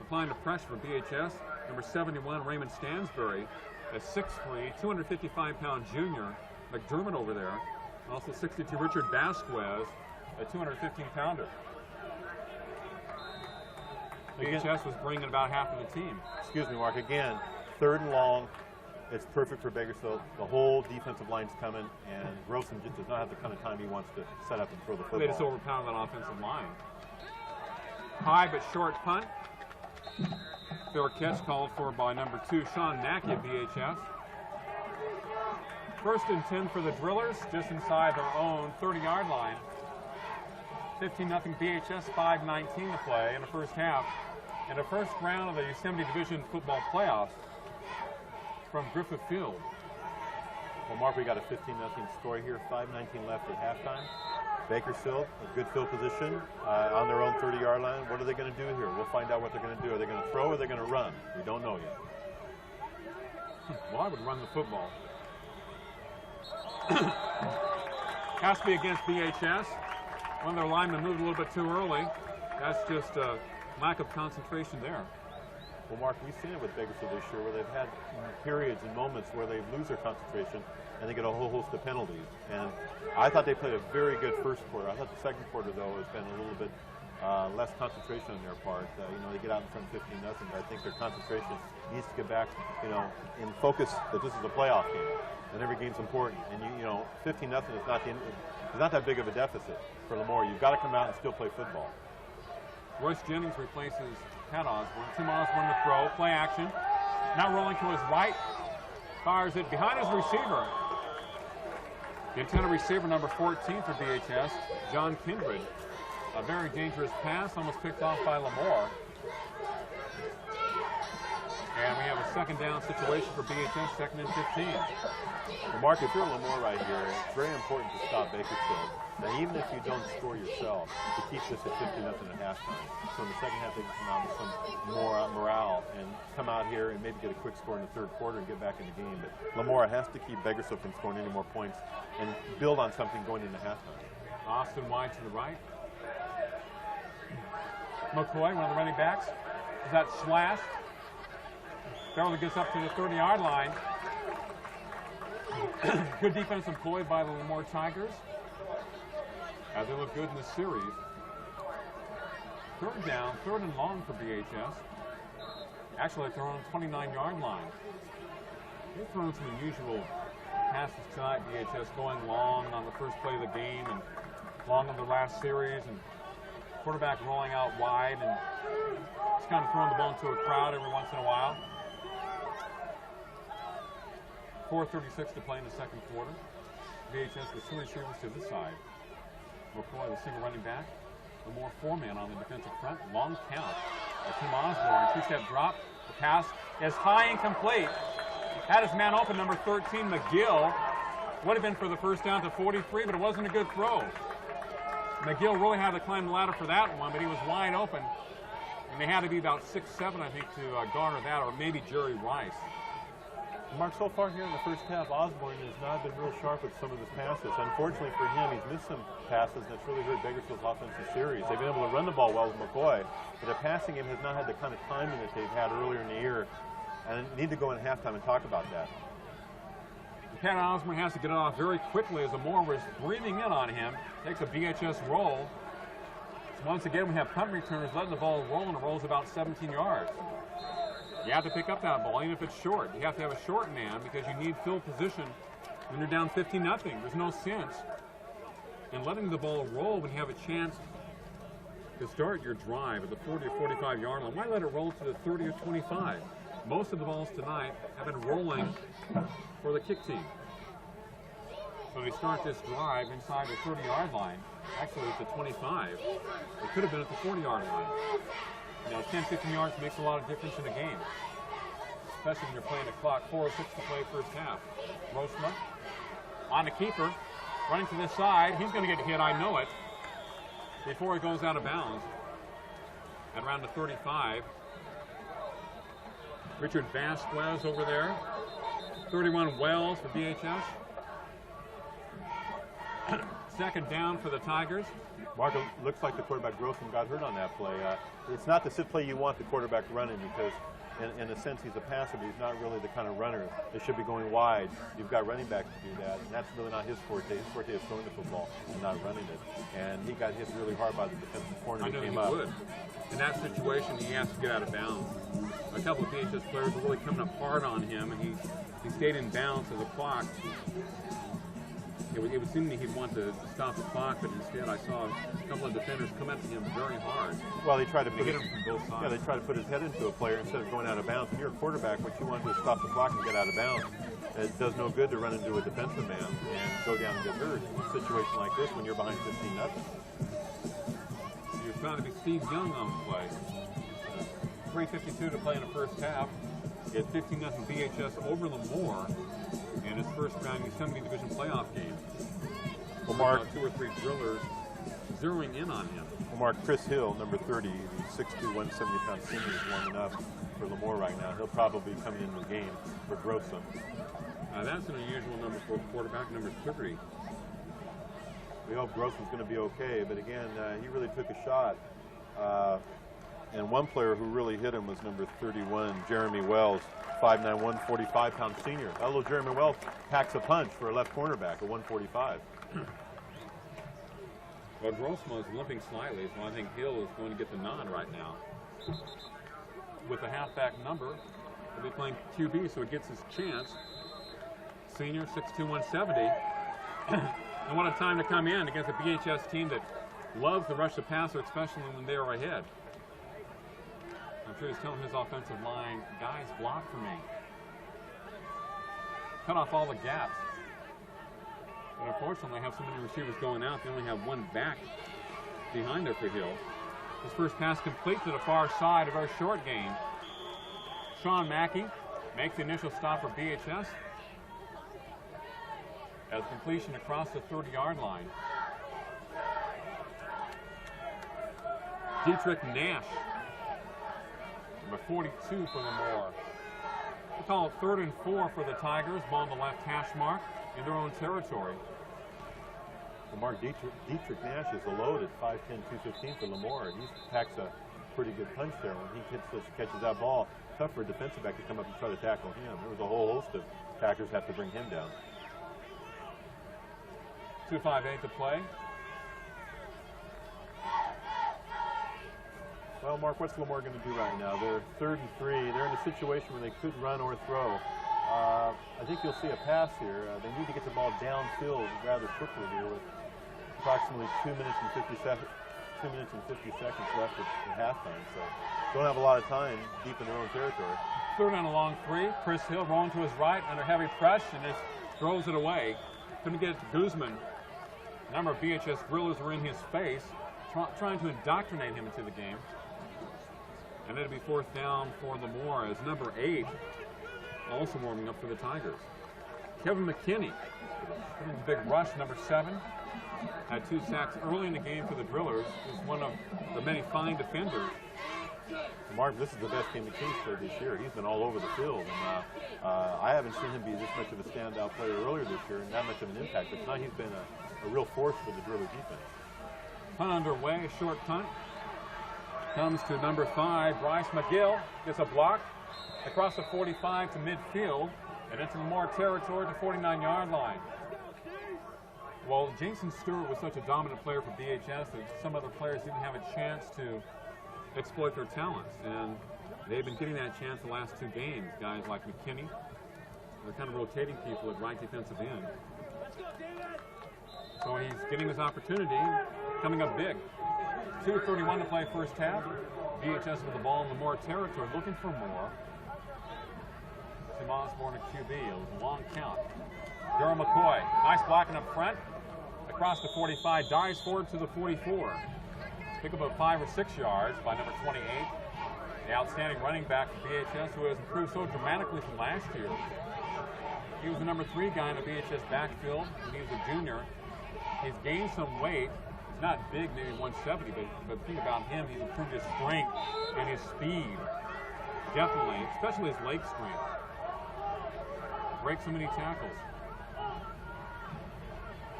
Applying the pressure for BHS. Number 71, Raymond Stansbury, a 6'3", 255-pound junior. McDermott over there. Also 62, Richard Vasquez, a 215-pounder. BHS was bringing about half of the team. Excuse me, Mark. Again, 3rd and long. it's perfect for Bakersfield. The whole defensive line's coming, and Grossman just does not have the kind of time he wants to set up and throw the football. They just overpound that offensive line. High but short punt. Fair catch called for by number 2, Sean Mackey at BHS. 1st and 10 for the Drillers, just inside their own 30-yard line. 15-0 BHS, 5:19 to play in the first half. In the first round of the Yosemite Division football playoffs from Griffith Field. Well, Mark, we got a 15-0 score here, 5:19 left at halftime. Bakersfield, a good field position on their own 30-yard line. What are they going to do here? We'll find out what they're going to do. Are they going to throw or are they going to run? We don't know yet. Well, I would run the football. Has to be against BHS. One of their linemen moved a little bit too early. That's just a lack of concentration there. Well, Mark, we've seen it with Bakersfield this year where they've had periods and moments where they lose their concentration and they get a whole host of penalties. And I thought they played a very good first quarter. I thought the second quarter, though, has been a little bit less concentration on their part. They get out in front 15-0, but I think their concentration needs to get back, in focus that this is a playoff game and every game's important. And 15-0 is not that big of a deficit for Lemoore. You've got to come out and still play football. Royce Jennings replaces Pat Osborne. Tim Osborne to throw, play action. Now rolling to his right, fires it behind his receiver. The intended receiver, number 14 for BHS, John Kindred. A very dangerous pass, almost picked off by Lemoore. And we have a second down situation for BHS, 2nd and 15. Well, Mark, if you're Lemoore right here, it's very important to stop Bakersfield. Now, even if you don't score yourself, to keep this at 15-0 at halftime. So in the second half, they can come out with some more morale and come out here and maybe get a quick score in the third quarter and get back in the game. But Lemoore has to keep Bakersfield from scoring any more points and build on something going into halftime. Austin wide to the right. McCoy, one of the running backs, is that slashed. Barely gets up to the 30-yard line. Good defensive play by the Lemoore Tigers, as they look good in this series. 3rd down, 3rd and long for BHS. Actually, they're on the 29-yard line. They've thrown some unusual passes tonight, BHS, going long on the first play of the game and long on the last series, and quarterback rolling out wide and just kind of throwing the ball into a crowd every once in a while. 4:36 to play in the second quarter. BHS with 2 receivers to this side. McCoy, the receiver running back. Lemoore 4-man on the defensive front. Long count. Tim Osborne, 2-step drop. The pass is high and complete. Had his man open, number 13, McGill. Would have been for the first down to 43, but it wasn't a good throw. McGill really had to climb the ladder for that one, but he was wide open. And they had to be about 6'7", I think, to garner that, or maybe Jerry Rice. Mark, so far here in the first half, Osborne has not been real sharp with some of his passes. Unfortunately for him, he's missed some passes, and it's really hurt Bakersfield's offensive series. They've been able to run the ball well with McCoy, but their passing game has not had the kind of timing that they've had earlier in the year. And need to go in halftime and talk about that. Pat Osborne has to get it off very quickly as Lemoore was breathing in on him. Takes a BHS roll. So once again, we have punt returners letting the ball roll, and it rolls about 17 yards. You have to pick up that ball, even if it's short. You have to have a short man because you need field position when you're down 15-0. There's no sense in letting the ball roll when you have a chance to start your drive at the 40 or 45-yard line. Why let it roll to the 30 or 25? Most of the balls tonight have been rolling for the kick team. So they start this drive inside the 30-yard line. Actually, it's at 25. It could have been at the 40-yard line. 10, 15 yards makes a lot of difference in a game, especially when you're playing the clock. 4:06 to play first half. Rosma on the keeper, running to this side. He's going to get hit, I know it, before he goes out of bounds at around the 35. Richard Vasquez over there. 31 Wells for BHS. Second down for the Tigers. Mark, it looks like the quarterback Grossman got hurt on that play. It's not the sit play you want the quarterback running because in a sense he's a passer, but he's not really the kind of runner that should be going wide. You've got running backs to do that, and that's really not his forte. His forte is throwing the football and not running it. And he got hit really hard by the defensive corner that came up. Would. In that situation, he has to get out of bounds. A couple of BHS players were really coming up hard on him, and he stayed in bounds to the clock. It would seem that he'd want to stop the clock, but instead I saw a couple of defenders come at him very hard. Well, they tried to put hit him from both sides. Yeah, they tried to put his head into a player instead of going out of bounds. When you're a quarterback, what you want to do is stop the clock and get out of bounds. It does no good to run into a defensive man and go down and get hurt. In a situation like this, when you're behind 15-0. You're trying to be Steve Young on the play. 3:52 to play in the first half. It's 15-0 BHS over Lemoore in his first round Yosemite Division playoff game. Well, Mark, 2 or 3 drillers zeroing in on him. Well, Mark, Chris Hill, number 30, the 6'2", 170-pound senior, is warming up for Lemoore right now. He'll probably be coming into the game for Grossman. That's an unusual number for quarterback, number 30. We hope Grossman's going to be okay, but again, he really took a shot. And one player who really hit him was number 31, Jeremy Wells, 5'9", 145-pound senior. That little Jeremy Wells packs a punch for a left cornerback at 145. Well, Grossman is limping slightly, so I think Hill is going to get the nod right now. With the halfback number, he'll be playing QB, so he gets his chance. Senior, 6'2", 170. And what a time to come in against a BHS team that loves to rush the passer, especially when they are ahead. I'm sure he's telling his offensive line, guys, block for me. Cut off all the gaps. But unfortunately, they have so many receivers going out, they only have one back behind there for Hill. His first pass complete to the far side, a very short gain. Sean Mackey makes the initial stop for BHS. As completion across the 30-yard line. Dietrich Nash, number 42 for Lemoore. We call it 3rd and 4 for the Tigers, ball on the left hash mark in their own territory. Well, Mark, Dietrich Nash is a load at 5'10", 215 for Lemoore. He packs a pretty good punch there when he catches that ball. Tough for a defensive back to come up and try to tackle him. There was a whole host of tackers have to bring him down. 2:58 to play. Well, Mark, what's Lemoore going to do right now? They're 3rd and 3. They're in a situation where they could run or throw. I think you'll see a pass here. They need to get the ball downfield rather quickly here with approximately 2 minutes and 50 seconds left at halftime. So don't have a lot of time deep in their own territory. 3rd and a long 3. Chris Hill rolling to his right under heavy press and just throws it away. Couldn't get it to Guzman. A number of BHS drillers were in his face, trying to indoctrinate him into the game. And it'll be 4th down for Lemoore as number 8, also warming up for the Tigers. Kevin McKinney, the big rush, number 7, had 2 sacks early in the game for the drillers. He's one of the many fine defenders. Mark, this is the best game McKinney's played this year. He's been all over the field, and I haven't seen him be this much of a standout player earlier this year and that much of an impact, but tonight he's been a real force for the driller defense. Punt underway, a short punt. Comes to number 5, Bryce McGill, gets a block across the 45 to midfield and into Lemoore territory to 49-yard line. Well, Jason Stewart was such a dominant player for BHS that some other players didn't have a chance to exploit their talents, and they've been getting that chance the last 2 games. Guys like McKinney, they're kind of rotating people at right defensive end. So he's getting his opportunity, coming up big. 2:31 to play first half. BHS with the ball in Lemoore territory, looking for more. Tim Osborne at QB, a long count. Daryl McCoy, nice blocking up front. Across the 45, dives forward to the 44. Pick up about 5 or 6 yards by number 28. The outstanding running back for BHS, who has improved so dramatically from last year. He was the number 3 guy in the BHS backfield when he was a junior. He's gained some weight. He's not big, maybe 170, but the thing about him, he's improved his strength and his speed. Definitely, especially his leg strength. Breaks so many tackles.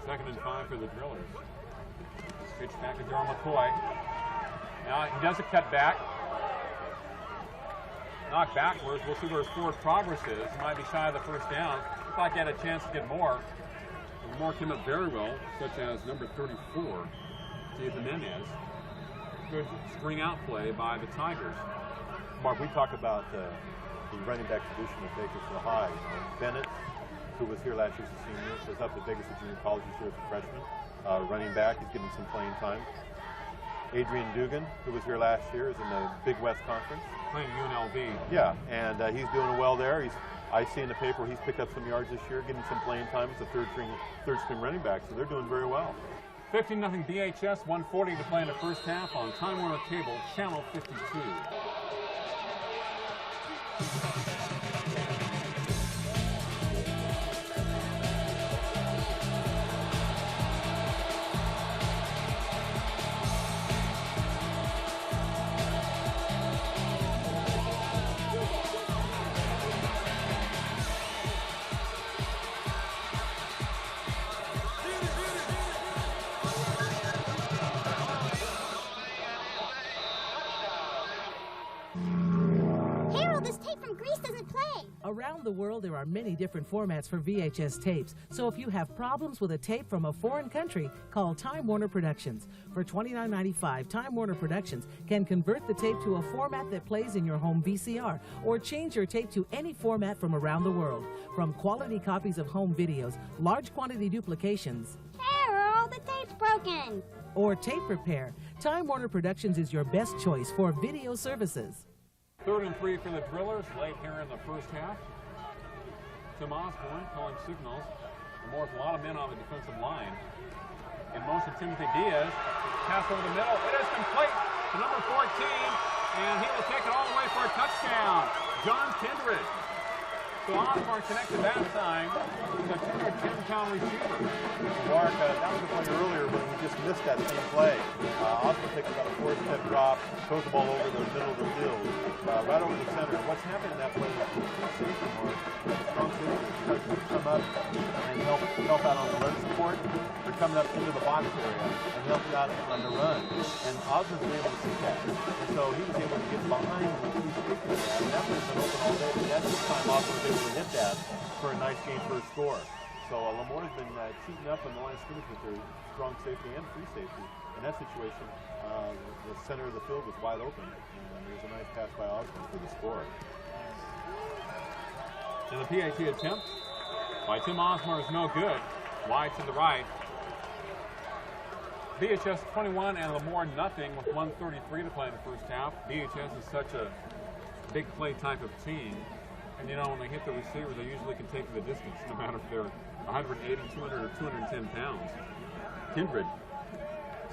2nd and 5 for the Drillers. Pitch back to Darryl McCoy. Now he does a cut back. Knocked backwards. We'll see where his forward progress is. He might be shy of the first down. Looks like he had a chance to get more. More came up very well, such as number 34, Jason Menez. Good spring out play by the Tigers. Mark, we talk about the running back tradition at Bakersfield High. Bennett, who was here last year as a senior, was up at Bakersfield Junior College this year as a freshman. Running back, he's getting some playing time. Adrian Dugan, who was here last year, is in the Big West Conference. Playing UNLV. Yeah, and he's doing well there. I see in the paper he's picked up some yards this year, getting some playing time as a third string running back, so they're doing very well. 15-0 BHS, 1:40 to play in the first half on Time Warner Cable, Channel 52. Around the world, there are many different formats for VHS tapes, so if you have problems with a tape from a foreign country, call Time Warner Productions. For $29.95, Time Warner Productions can convert the tape to a format that plays in your home VCR, or change your tape to any format from around the world. From quality copies of home videos, large quantity duplications, Carol, the tape's broken, or tape repair, Time Warner Productions is your best choice for video services. 3rd and 3 for the Drillers, late here in the first half. Tim Osborne calling signals. Lemoore with a lot of men on the defensive line. In motion, Timothy Diaz. Pass over the middle. It is complete to number 14, and he will take it all the way for a touchdown. John Kindred. So Osborne connected that time with a 210-pound receiver. Mark, that was a play earlier when we just missed that same play. Osborne takes about a 4-step drop, throws the ball over the middle of the field, right over the center. What's happened in that play is safety, Mark, strong safety, come up and help out on the run support. They're coming up into the box area and help you out on the run. And Osborne was able to see that. And so he was able to get behind the key safety. And that would have been open all day, but that's the time Osborne was able to hit that for a nice game first score. So Lemoore's been cheating up on the line of scrimmage with their strong safety and free safety. In that situation, the center of the field was wide open, and there's a nice pass by Osborne for the score. And the PAT attempt by Tim Osborne is no good. Wide to the right. BHS 21 and Lemoore nothing with 1:33 to play in the first half. BHS is such a big play type of team. And you know, when they hit the receiver, they usually can take the distance, no matter if they're 180, 200, or 210 pounds. Kindred,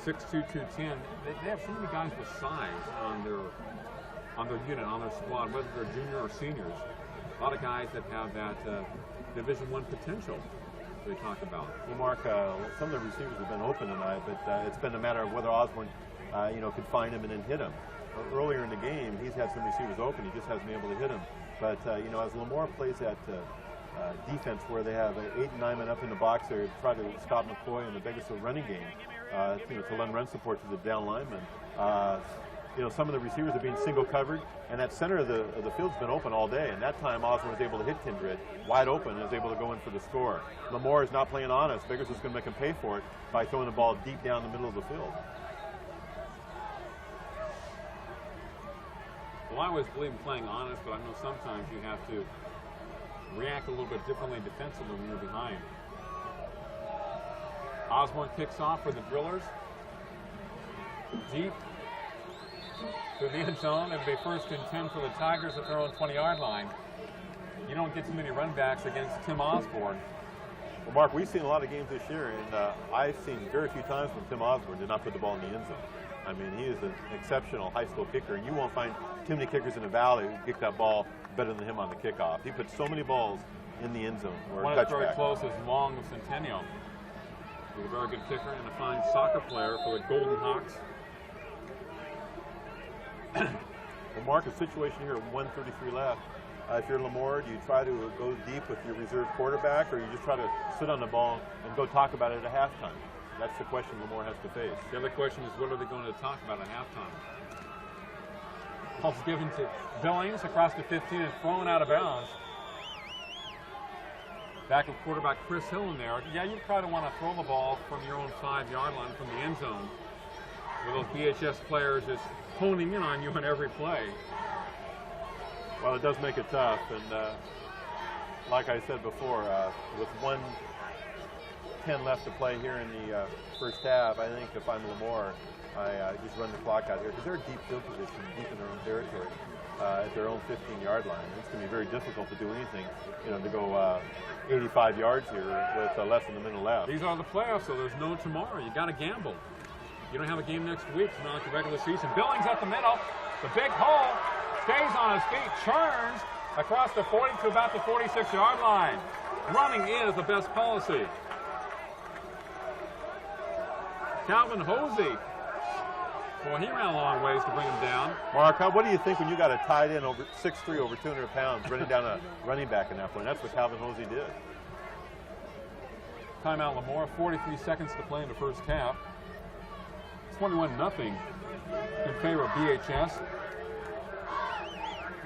6'2", 210. They have so many guys with size on their unit, on their squad, whether they're junior or seniors. A lot of guys that have that Division I potential they talk about. Well, Mark, some of the receivers have been open tonight, but it's been a matter of whether Osborne, could find him and then hit him. Earlier in the game, he's had some receivers open. He just hasn't been able to hit him. But, as Lemoore plays that defense where they have 8 and 9 men up in the box there to try to stop McCoy in the Bakersfield running game, to lend run support to the down linemen, some of the receivers are being single covered, and that center of the field's been open all day, and that time Osborne was able to hit Kindred wide open and was able to go in for the score. Lemoore is not playing honest. Bakersfield's going to make him pay for it by throwing the ball deep down the middle of the field. Well, I always believe in playing honest, but I know sometimes you have to react a little bit differently defensively when you're behind. Osborne kicks off for the Drillers. Deep to the end zone. It'll be 1st and 10 for the Tigers at their own 20-yard line. You don't get too many run backs against Tim Osborne. Well, Mark, we've seen a lot of games this year, and I've seen very few times when Tim Osborne did not put the ball in the end zone. I mean, he is an exceptional high school kicker, and you won't find too many kickers in the Valley who kick that ball better than him on the kickoff. He puts so many balls in the end zone or one touchback. That's very close is Long of Centennial. He's a very good kicker and a fine soccer player for the Golden Hawks. Well, Mark, the situation here at 1:33 left, If you're Lemoore, do you try to go deep with your reserve quarterback, or you just try to sit on the ball and go talk about it at halftime? That's the question Lemoore has to face. The other question is, what are they going to talk about at halftime? Ball's given to Billings across the 15 and thrown out of bounds. Back with quarterback Chris Hill in there. Yeah, you probably want to throw the ball from your own 5-yard line from the end zone, with those BHS players just honing in on you on every play. Well, it does make it tough, and like I said before, with 1:10 left to play here in the first half, I think if I'm Lemoore, I just run the clock out here, because they're deep field position, deep in their own territory, at their own 15-yard line. It's going to be very difficult to do anything, to go 85 yards here with less than a minute left. These are the playoffs, so there's no tomorrow. You got to gamble. You don't have a game next week. It's not like the regular season. Billings up the middle. The big hole. Stays on his feet. Churns across the 40 to about the 46-yard line. Running is the best policy. Calvin Hosey. Well, he ran a long ways to bring him down. Mark, what do you think when you got a tight end over 6'3", over 200 pounds, running down a running back in that point? That's what Calvin Hosey did. Timeout Lemoore. 43 seconds to play in the first half. 21-0 in favor of BHS.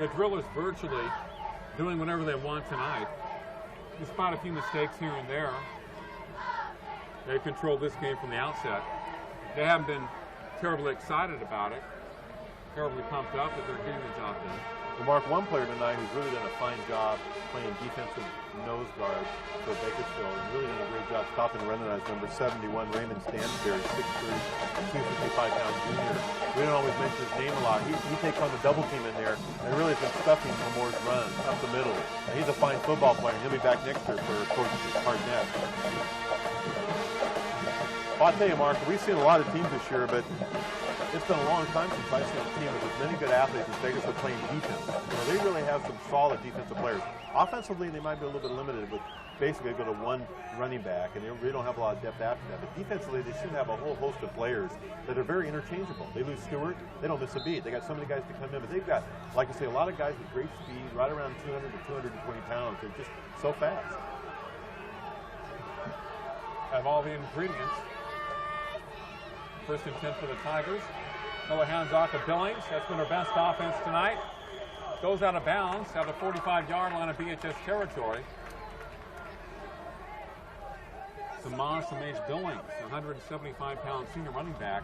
The Drillers virtually doing whatever they want tonight. Despite a few mistakes here and there, they've controlled this game from the outset. They haven't been terribly excited about it, terribly pumped up, but they're getting the job done. Well, Mark, one player tonight who's really done a fine job playing defensive nose guard for Bakersfield and really done a great job stopping the running is number 71, Raymond Stansberry, 6'3", 255-pound junior. We don't always mention his name a lot. He takes on the double team in there and really has been stuffing Lemoore's run up the middle. And he's a fine football player. He'll be back next year for Coach Hartnett. Well, I'll tell you, Mark, we've seen a lot of teams this year, but it's been a long time since I've seen a team with as many good athletes as Bakersfield playing defense. They really have some solid defensive players. Offensively, they might be a little bit limited with basically go to one running back, and they really don't have a lot of depth after that. But defensively, they seem to have a whole host of players that are very interchangeable. They lose Stewart, they don't miss a beat. They got so many guys to come in, but they've got, like I say, a lot of guys with great speed, right around 200 to 220 pounds. They're just so fast. Have all the ingredients. First and 10 for the Tigers. Miller hands off to Billings. That's been their best offense tonight. Goes out of bounds at the 45-yard line of BHS territory. Tomas H. Billings, 175-pound senior running back.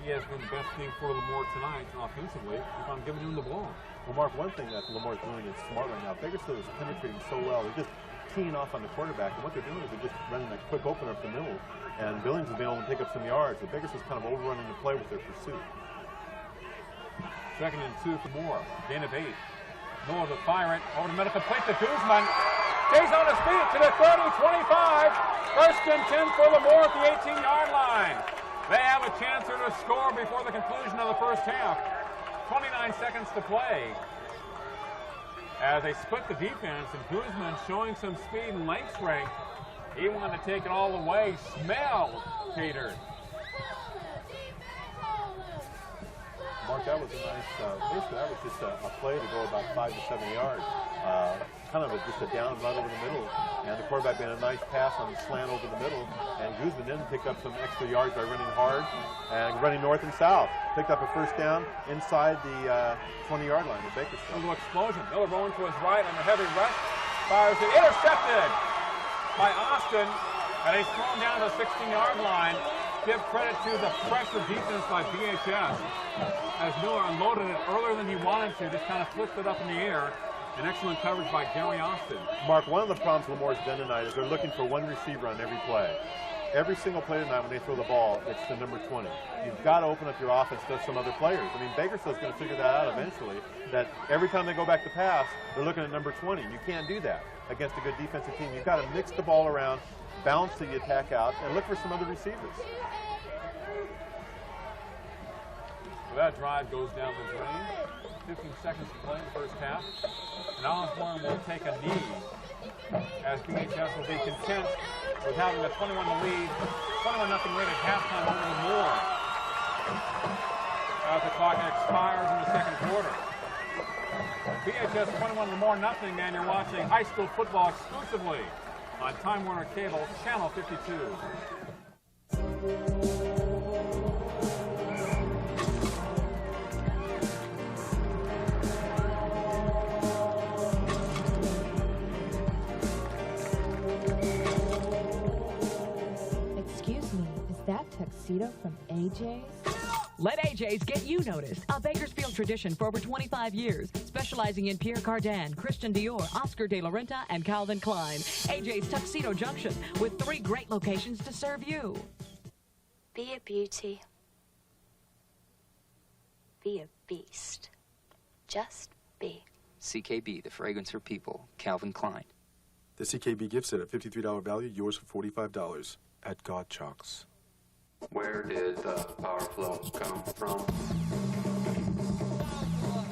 He has been the best thing for Lemoore tonight offensively if I'm giving him the ball. Well, Mark, one thing that Lemoore's doing is smart right now. Bakersfield is penetrating so well. They're just teeing off on the quarterback, and what they're doing is they're just running a quick opener up the middle, and Billings has been able to pick up some yards, but Bakersfield's kind of overrunning the play with their pursuit. Second and 2 for Moore. Gain of 8. Miller to fire it. Over the middle, complete to Guzman. Stays on his feet to the 30, 25. First and 10 for Lemoore at the 18-yard line. They have a chance here to score before the conclusion of the first half. 29 seconds to play. As they split the defense, and Guzman showing some speed and leg strength. He wanted to take it all the way. Smell, Peter. Mark, that was a nice, basically that was just a play to go about 5 to 7 yards. Kind of just a down run over the middle, and the quarterback made a nice pass on the slant over the middle, and Guzman then picked up some extra yards by running hard and running north and south. Picked up a first down inside the 20-yard line of Bakersfield. A little explosion. Miller rolling to his right under heavy rush. Fires it. Intercepted by Austin, and he's thrown down to the 16-yard line. Give credit to the pressure defense by BHS. As Miller unloaded it earlier than he wanted to, just kind of flipped it up in the air. An excellent coverage by Gary Austin. Mark, one of the problems Lemoore's done tonight is they're looking for one receiver on every play. Every single play tonight when they throw the ball, it's the number 20. You've got to open up your offense to some other players. I mean, Bakersfield's going to figure that out eventually, that every time they go back to pass, they're looking at number 20. You can't do that against a good defensive team. You've got to mix the ball around, bounce the attack out, and look for some other receivers. So that drive goes down the drain. 15 seconds to play in the first half. And Osborne will take a knee as BHS will be content with having a 21 lead, 21-0 lead at halftime over Lemoore. As the clock expires in the second quarter. BHS 21 Lemoore nothing, and you're watching high school football exclusively on Time Warner Cable, Channel 52. Excuse me, is that tuxedo from AJ's? Let AJ's get you noticed. A Bakersfield tradition for over 25 years, specializing in Pierre Cardin, Christian Dior, Oscar de la Renta, and Calvin Klein. AJ's Tuxedo Junction, with 3 great locations to serve you. Be a beauty. Be a beast. Just be. CKB, the fragrance for people, Calvin Klein. The CKB gift set at $53 value, yours for $45 at God Chalks. Where did the power flow come from?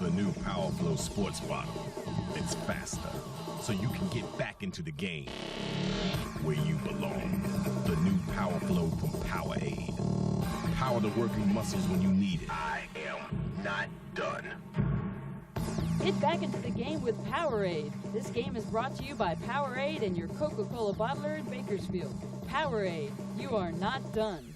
The new Power Flow sports bottle. It's faster, so you can get back into the game where you belong. The new Power Flow from Powerade. Power the working muscles when you need it. I am not done. Get back into the game with Powerade. This game is brought to you by Powerade and your Coca-Cola bottler in Bakersfield. Powerade, you are not done.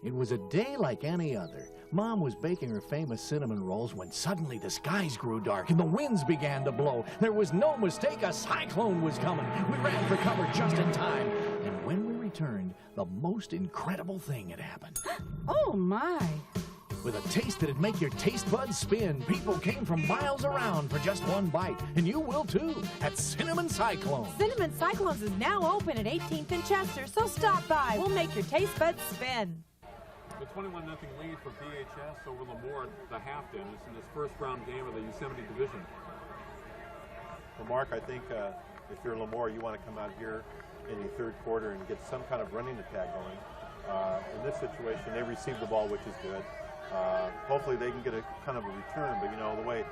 It was a day like any other. Mom was baking her famous cinnamon rolls when suddenly the skies grew dark and the winds began to blow. There was no mistake, a cyclone was coming. We ran for cover just in time. And when we returned, the most incredible thing had happened. Oh, my. With a taste that'd make your taste buds spin, people came from miles around for just one bite. And you will too, at Cinnamon Cyclone. Cinnamon Cyclones is now open at 18th and Chester, so stop by. We'll make your taste buds spin. The 21-0 lead for BHS over Lemoore, the Hampton, is in this first round game of the Yosemite Division. Well, Mark, I think if you're Lemoore, you want to come out here in the third quarter and get some kind of running attack going. In this situation, they received the ball, which is good. Hopefully they can get a kind of a return, but you know, the way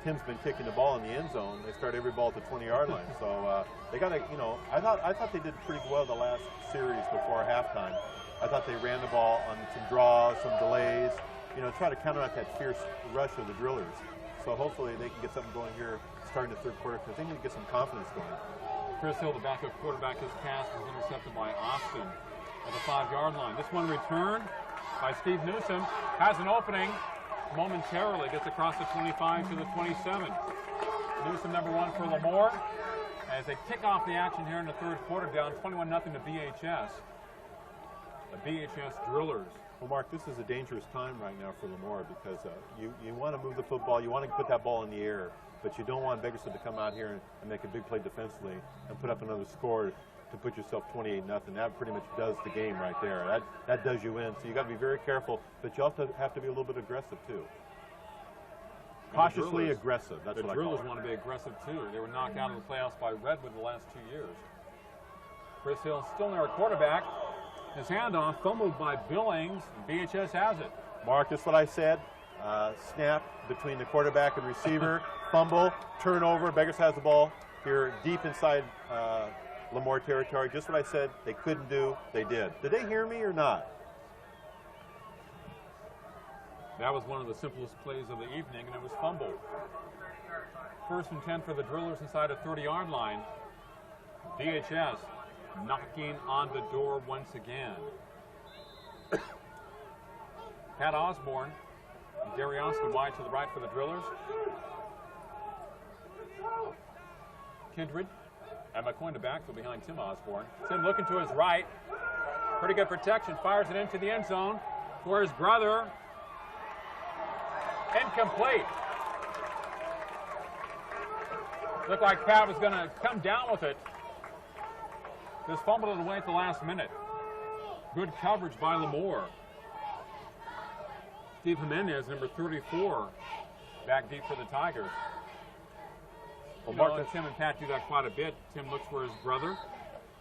Tim's been kicking the ball in the end zone, they start every ball at the 20-yard line. So they got to, you know, I thought they did pretty well the last series before halftime. I thought they ran the ball on some draws, some delays, you know, try to counteract that fierce rush of the drillers. So hopefully they can get something going here starting the third quarter because they need to get some confidence going. Chris Hill, the backup quarterback, his pass was intercepted by Austin at the 5-yard line. This one returned by Steve Newsom, has an opening momentarily, gets across the 25 to the 27. Newsom, number 1 for Lemoore, as they kick off the action here in the third quarter, down 21-0 to BHS. The BHS Drillers. Well, Mark, this is a dangerous time right now for Lemoore because you want to move the football, you want to put that ball in the air, but you don't want Bakersfield to come out here and make a big play defensively and put up another score to put yourself 28-0. That pretty much does the game right there. That does you in. So you got to be very careful, but you also have to be a little bit aggressive too. Cautiously aggressive. That's what I call it. The Drillers want to be aggressive too. They were knocked out of the playoffs by Redwood the last 2 years. Chris Hill still near a quarterback. His handoff fumbled by Billings. BHS has it. Mark, that's what I said. Snap between the quarterback and receiver, fumble, turnover. Beggars has the ball here deep inside Lemoore territory. Just what I said they couldn't do, they did. Did they hear me or not? That was one of the simplest plays of the evening, and it was fumbled. 1st and 10 for the Drillers inside a 30-yard line. BHS knocking on the door once again. Pat Osborne, Darioski wide to the right for the Drillers. Kindred and McCoy to backfield behind Tim Osborne. Tim looking to his right. Pretty good protection. Fires it into the end zone for his brother. Incomplete. Looked like Pat was going to come down with it. Just fumbled it away at the last minute. Good coverage by Lemoore. Steve Jimenez, number 34, back deep for the Tigers. Well, Tim and Pat do that quite a bit. Tim looks for his brother,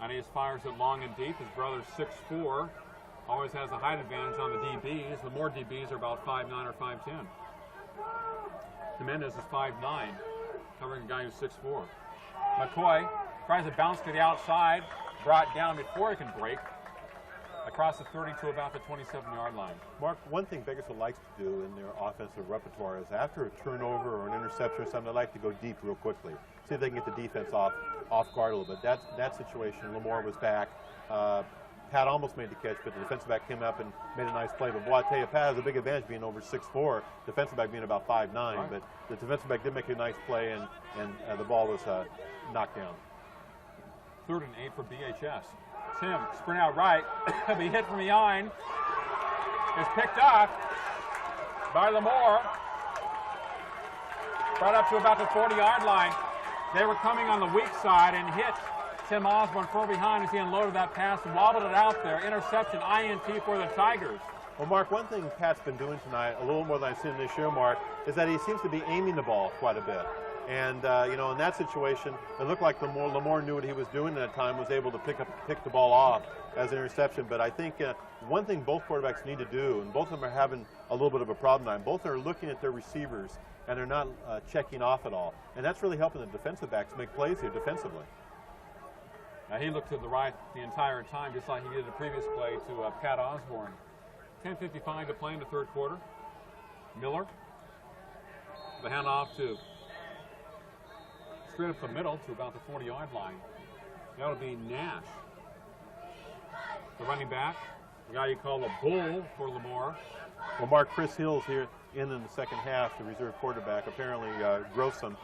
and he just fires it long and deep. His brother's 6'4", always has a height advantage on the DBs. Lemoore DBs are about 5'9" or 5'10". Jimenez is 5'9", covering a guy who's 6'4". McCoy tries to bounce to the outside, brought down before he can break. across the 30 to about the 27-yard line. Mark, one thing Bakersfield likes to do in their offensive repertoire is after a turnover or an interception or something, they like to go deep real quickly. See if they can get the defense off guard a little bit. That situation, Lemoore was back. Pat almost made the catch, but the defensive back came up and made a nice play. But boy, I tell you, Pat has a big advantage being over 6'4", defensive back being about 5'9". Right. But the defensive back did make a nice play, and the ball was knocked down. 3rd and 8 for BHS. Tim, sprint out right. He'll be hit from behind. Is picked up by Lemoore. Brought up to about the 40-yard line. They were coming on the weak side and hit Tim Osborne from behind as he unloaded that pass and wobbled it out there. Interception, INT for the Tigers. Well, Mark, one thing Pat's been doing tonight, a little more than I've seen this year, Mark, is that he seems to be aiming the ball quite a bit. And, you know, in that situation, it looked like Lemoore knew what he was doing at that time, was able to pick the ball off as an interception. But I think one thing both quarterbacks need to do, and both of them are having a little bit of a problem now, both are looking at their receivers, and they're not checking off at all. And that's really helping the defensive backs make plays here defensively. Now he looked to the right the entire time, just like he did the previous play to Pat Osborne. 10:55 to play in the 3rd quarter. Miller, the handoff to straight up the middle to about the 40-yard line. That'll be Nash, the running back, the guy you call a bull for Lemoore. Well, Mark, Chris Hill's here in the second half, the reserve quarterback. Apparently, Grossum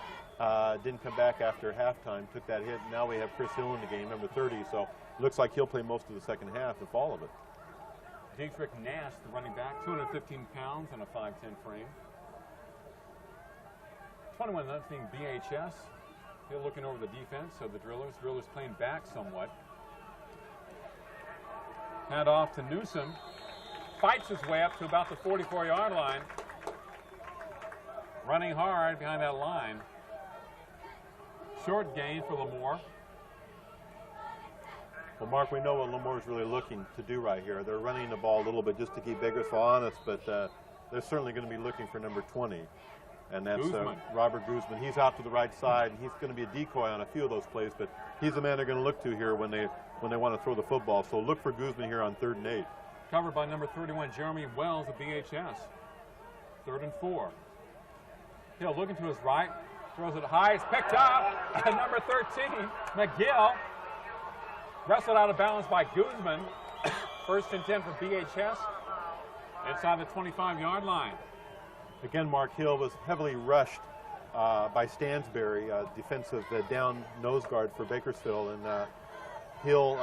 didn't come back after halftime, took that hit. Now we have Chris Hill in the game, number 30, so it looks like he'll play most of the second half, if all of it. Dietrich Nash, the running back, 215 pounds and a 5'10 frame. 21-0 BHS. Still looking over the defense of the Drillers. Drillers playing back somewhat. Hand off to Newsom. Fights his way up to about the 44-yard line. Running hard behind that line. Short gain for Lemoore. Well, Mark, we know what Lemoore's really looking to do right here. They're running the ball a little bit just to keep Bakersfield honest, but they're certainly going to be looking for number 20. And that's Robert Guzman. He's out to the right side, and he's going to be a decoy on a few of those plays, but he's the man they're going to look to here when they want to throw the football. So look for Guzman here on 3rd and 8. Covered by number 31, Jeremy Wells of BHS. 3rd and 4. Hill looking to his right, throws it high, it's picked up, and number 13, McGill, wrestled out of bounds by Guzman. 1st and 10 for BHS, inside the 25-yard line. Again, Mark, Hill was heavily rushed by Stansberry, defensive down nose guard for Bakersfield, and Hill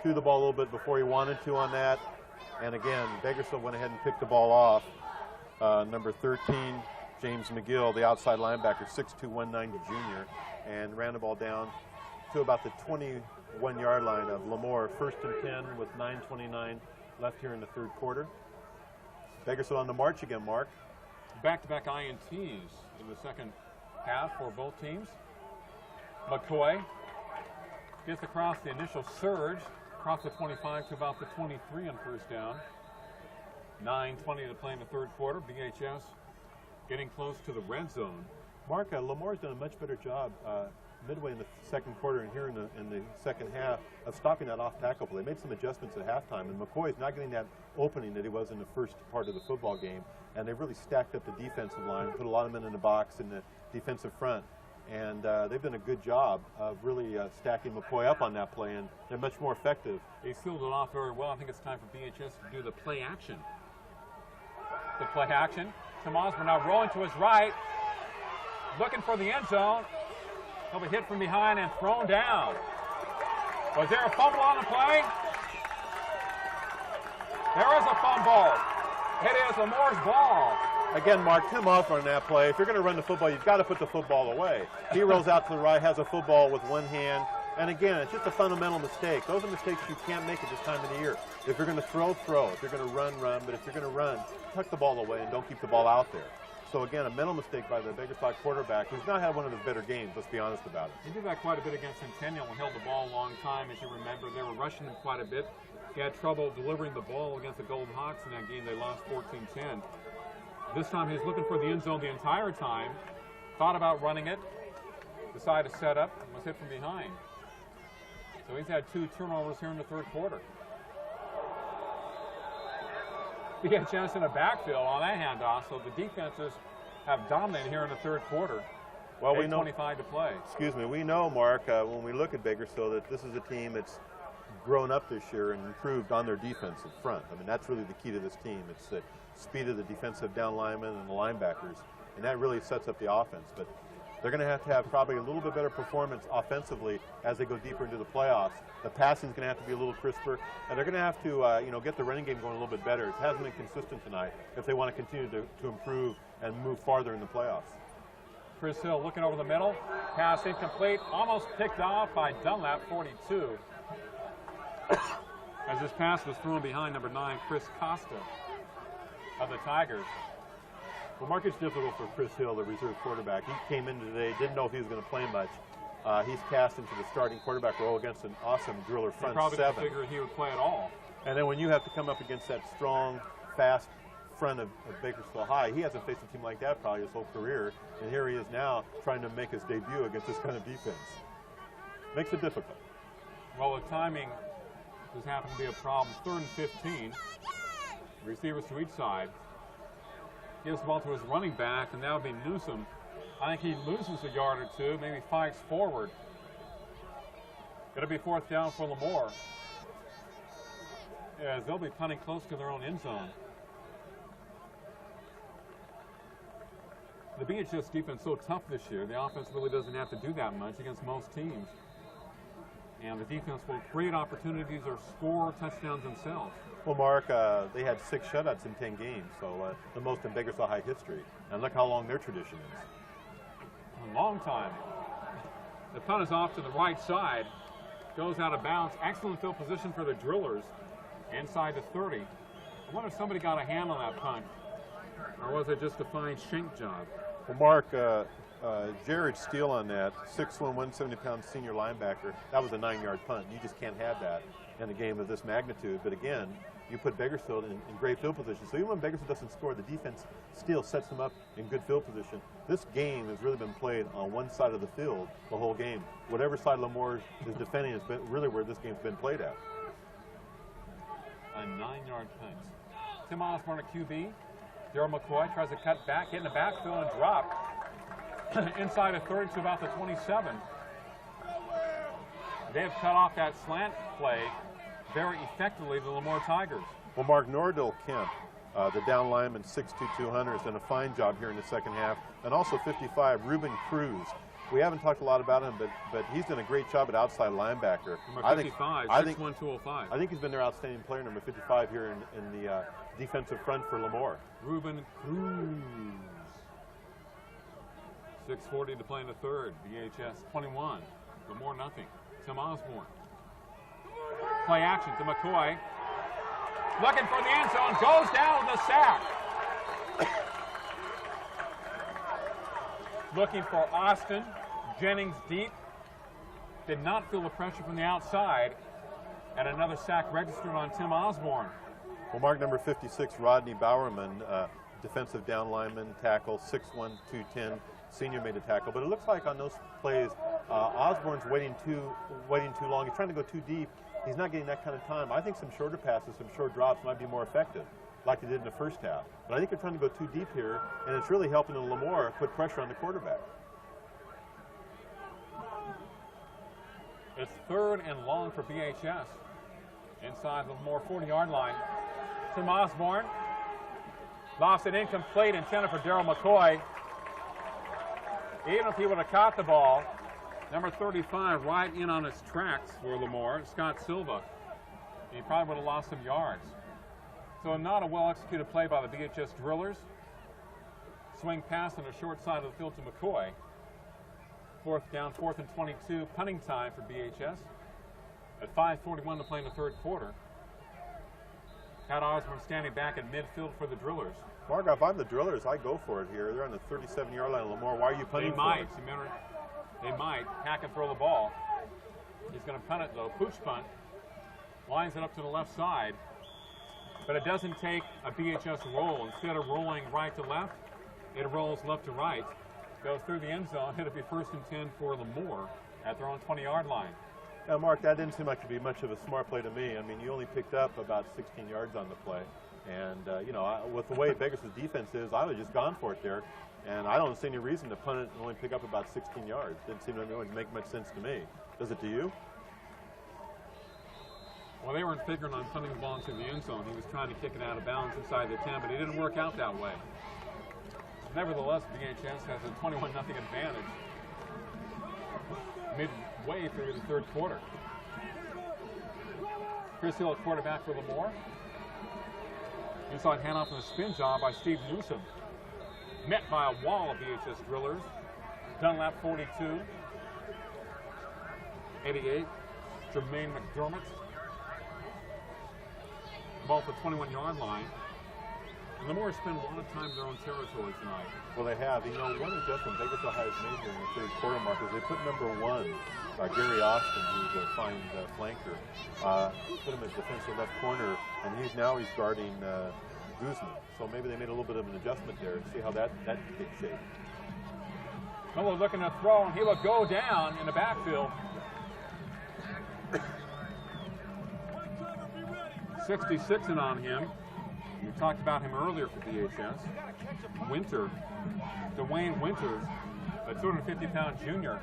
threw the ball a little bit before he wanted to on that. And again, Bakersfield went ahead and picked the ball off. Number 13, James McGill, the outside linebacker, 6'2", 190 junior, and ran the ball down to about the 21-yard line of Lemoore. 1st and 10 with 9:29 left here in the 3rd quarter. Bakersfield on the march again, Mark. Back-to-back INTs in the second half for both teams. McCoy gets across the initial surge, across the 25 to about the 23 on 1st down. 9:20 to play in the 3rd quarter. BHS getting close to the red zone. Mark, Lemoore's done a much better job midway in the 2nd quarter and here in the second half of stopping that off tackle play. They made some adjustments at halftime, and McCoy's not getting that opening that he was in the first part of the football game. And they've really stacked up the defensive line, put a lot of men in the box in the defensive front. And they've done a good job of really stacking McCoy up on that play, and they're much more effective. They sealed it off very well. I think it's time for BHS to do the play action. The play action. Tim Osborne now rolling to his right, looking for the end zone. He'll be hit from behind and thrown down. Was there a fumble on the play? There is a fumble. It is Lemoore's ball. Again, Mark, Tim Osborne on that play. If you're going to run the football, you've got to put the football away. He rolls out to the right, has a football with one hand. And again, it's just a fundamental mistake. Those are mistakes you can't make at this time of the year. If you're going to throw, throw. If you're going to run, run. But if you're going to run, tuck the ball away and don't keep the ball out there. So again, a mental mistake by the Bakersfield quarterback, who's not had one of his better games, let's be honest about it. He did that quite a bit against Centennial and held the ball a long time. As you remember, they were rushing him quite a bit. He had trouble delivering the ball against the Golden Hawks in that game. They lost 14-10. This time he's looking for the end zone the entire time. Thought about running it. Decided to set up and was hit from behind. So he's had 2 turnovers here in the 3rd quarter. BHS in a backfield on that handoff, so the defenses have dominated here in the third quarter. Well, we know 25 to play. Excuse me. We know, Mark, when we look at Bakersfield, that this is a team that's grown up this year and improved on their defensive front. I mean, that's really the key to this team. It's the speed of the defensive down linemen and the linebackers, and that really sets up the offense. But they're going to have probably a little bit better performance offensively as they go deeper into the playoffs. The passing is going to have to be a little crisper, and they're going to have to, get the running game going a little bit better. It hasn't been consistent tonight if they want to continue to improve and move farther in the playoffs. Chris Hill looking over the middle. Pass incomplete, almost picked off by Dunlap, 42. As this pass was thrown behind number 9, Chris Costa of the Tigers. Well, Mark, it's difficult for Chris Hill, the reserve quarterback. He came in today, didn't know if he was going to play much. He's cast into the starting quarterback role against an awesome driller front probably seven. Didn't figure he would play at all. And then when you have to come up against that strong, fast front of Bakersfield High, he hasn't faced a team like that probably his whole career. And here he is now trying to make his debut against this kind of defense. Makes it difficult. Well, the timing has happened to be a problem. 3rd and 15. Receivers to each side. Gives the ball to his running back, and that would be Newsom. I think he loses a yard or two, maybe fights forward. It'll be 4th down for Lemoore, as they'll be punting close to their own end zone. The BHS defense is so tough this year, the offense really doesn't have to do that much against most teams. And the defense will create opportunities or score touchdowns themselves. Well, Mark, they had 6 shutouts in 10 games, so the most in Bakersfield High history. And look how long their tradition is. A long time. The punt is off to the right side. Goes out of bounds. Excellent field position for the Drillers. Inside the 30. I wonder if somebody got a hand on that punt. Or was it just a fine shank job? Well, Mark, Jared Steele on that, 6'1", 170-pound senior linebacker, that was a 9-yard punt. You just can't have that in a game of this magnitude. But again, you put Bakersfield in great field position. So even when Bakersfield doesn't score, the defense still sets them up in good field position. This game has really been played on one side of the field the whole game. Whatever side Lemoore is defending is really where this game's been played at. A 9-yard punt. Tim Osborne at QB. Daryl McCoy tries to cut back, hit in the backfield and drop. Inside of 30 to about the 27. They have cut off that slant play very effectively, the Lemoore Tigers. Well, Mark, Nordell Kemp, the down lineman, 6'2", 200, has done a fine job here in the second half. And also 55, Ruben Cruz. We haven't talked a lot about him, but he's done a great job at outside linebacker. Number 55, 6'1", 205. I think he's been their outstanding player, number 55 here in the defensive front for Lemoore. Ruben Cruz. 6:40 to play in the third. BHS 21. Lemoore nothing. Tim Osborne. Play action to McCoy. Looking for the end zone. Goes down with a sack. Looking for Austin. Jennings deep. Did not feel the pressure from the outside. And another sack registered on Tim Osborne. Well, Mark, number 56, Rodney Bowerman, defensive down lineman, tackle, 6'1", 210. Senior made a tackle, but it looks like on those plays, Osborne's waiting too long. He's trying to go too deep. He's not getting that kind of time. I think some shorter passes, some short drops might be more effective, like they did in the first half. But I think they're trying to go too deep here, and it's really helping the Lemoore put pressure on the quarterback. It's 3rd and long for BHS. Inside the Lemoore 40-yard line. Tim Osborne lost it incomplete, intended for Daryl McCoy. Even if he would have caught the ball, number 35 right in on his tracks for Lemoore, Scott Silva. He probably would have lost some yards. So not a well-executed play by the BHS Drillers. Swing pass on the short side of the field to McCoy. 4th down, 4th and 22, punting time for BHS. At 5:41 to play in the third quarter. Pat Osborne standing back at midfield for the Drillers. Mark, if I'm the Drillers, I go for it here. They're on the 37-yard line of Lemoore. Why are you punting for it? They might hack and throw the ball. He's going to punt it, though. Pooch punt. Lines it up to the left side. But it doesn't take a BHS roll. Instead of rolling right to left, it rolls left to right. Goes through the end zone. It'll be 1st and 10 for Lemoore at their own 20-yard line. Now, Mark, that didn't seem like to be much of a smart play to me. I mean, you only picked up about 16 yards on the play. And, you know, with the way Bakersfield's defense is, I would have just gone for it there. And I don't see any reason to punt it and only pick up about 16 yards. Didn't seem to make much sense to me. Does it to you? Well, they weren't figuring on punting the ball into the end zone. He was trying to kick it out of bounds inside the 10, but it didn't work out that way. Nevertheless, BHS has a 21-0 advantage midway through the third quarter. Chris Hill at quarterback for Lemoore. Inside handoff and a spin job by Steve Newsom. Met by a wall of BHS drillers. Dunlap 42. 88. Jermaine McDermott. Ball at the 21-yard line. Lemoore spent a lot of time in their own territory tonight. Well, they have. You know, one adjustment Bakersfield has made here in the third quarter, Mark, is they put number 1, Gary Austin, who's a fine flanker, put him at defensive left corner, and he's guarding Guzman. So maybe they made a little bit of an adjustment there. See how that takes shape. Miller looking to throw, and he will go down in the backfield. 66 in on him. We talked about him earlier for BHS. Winter, Dwayne Winters, a 250-pound junior.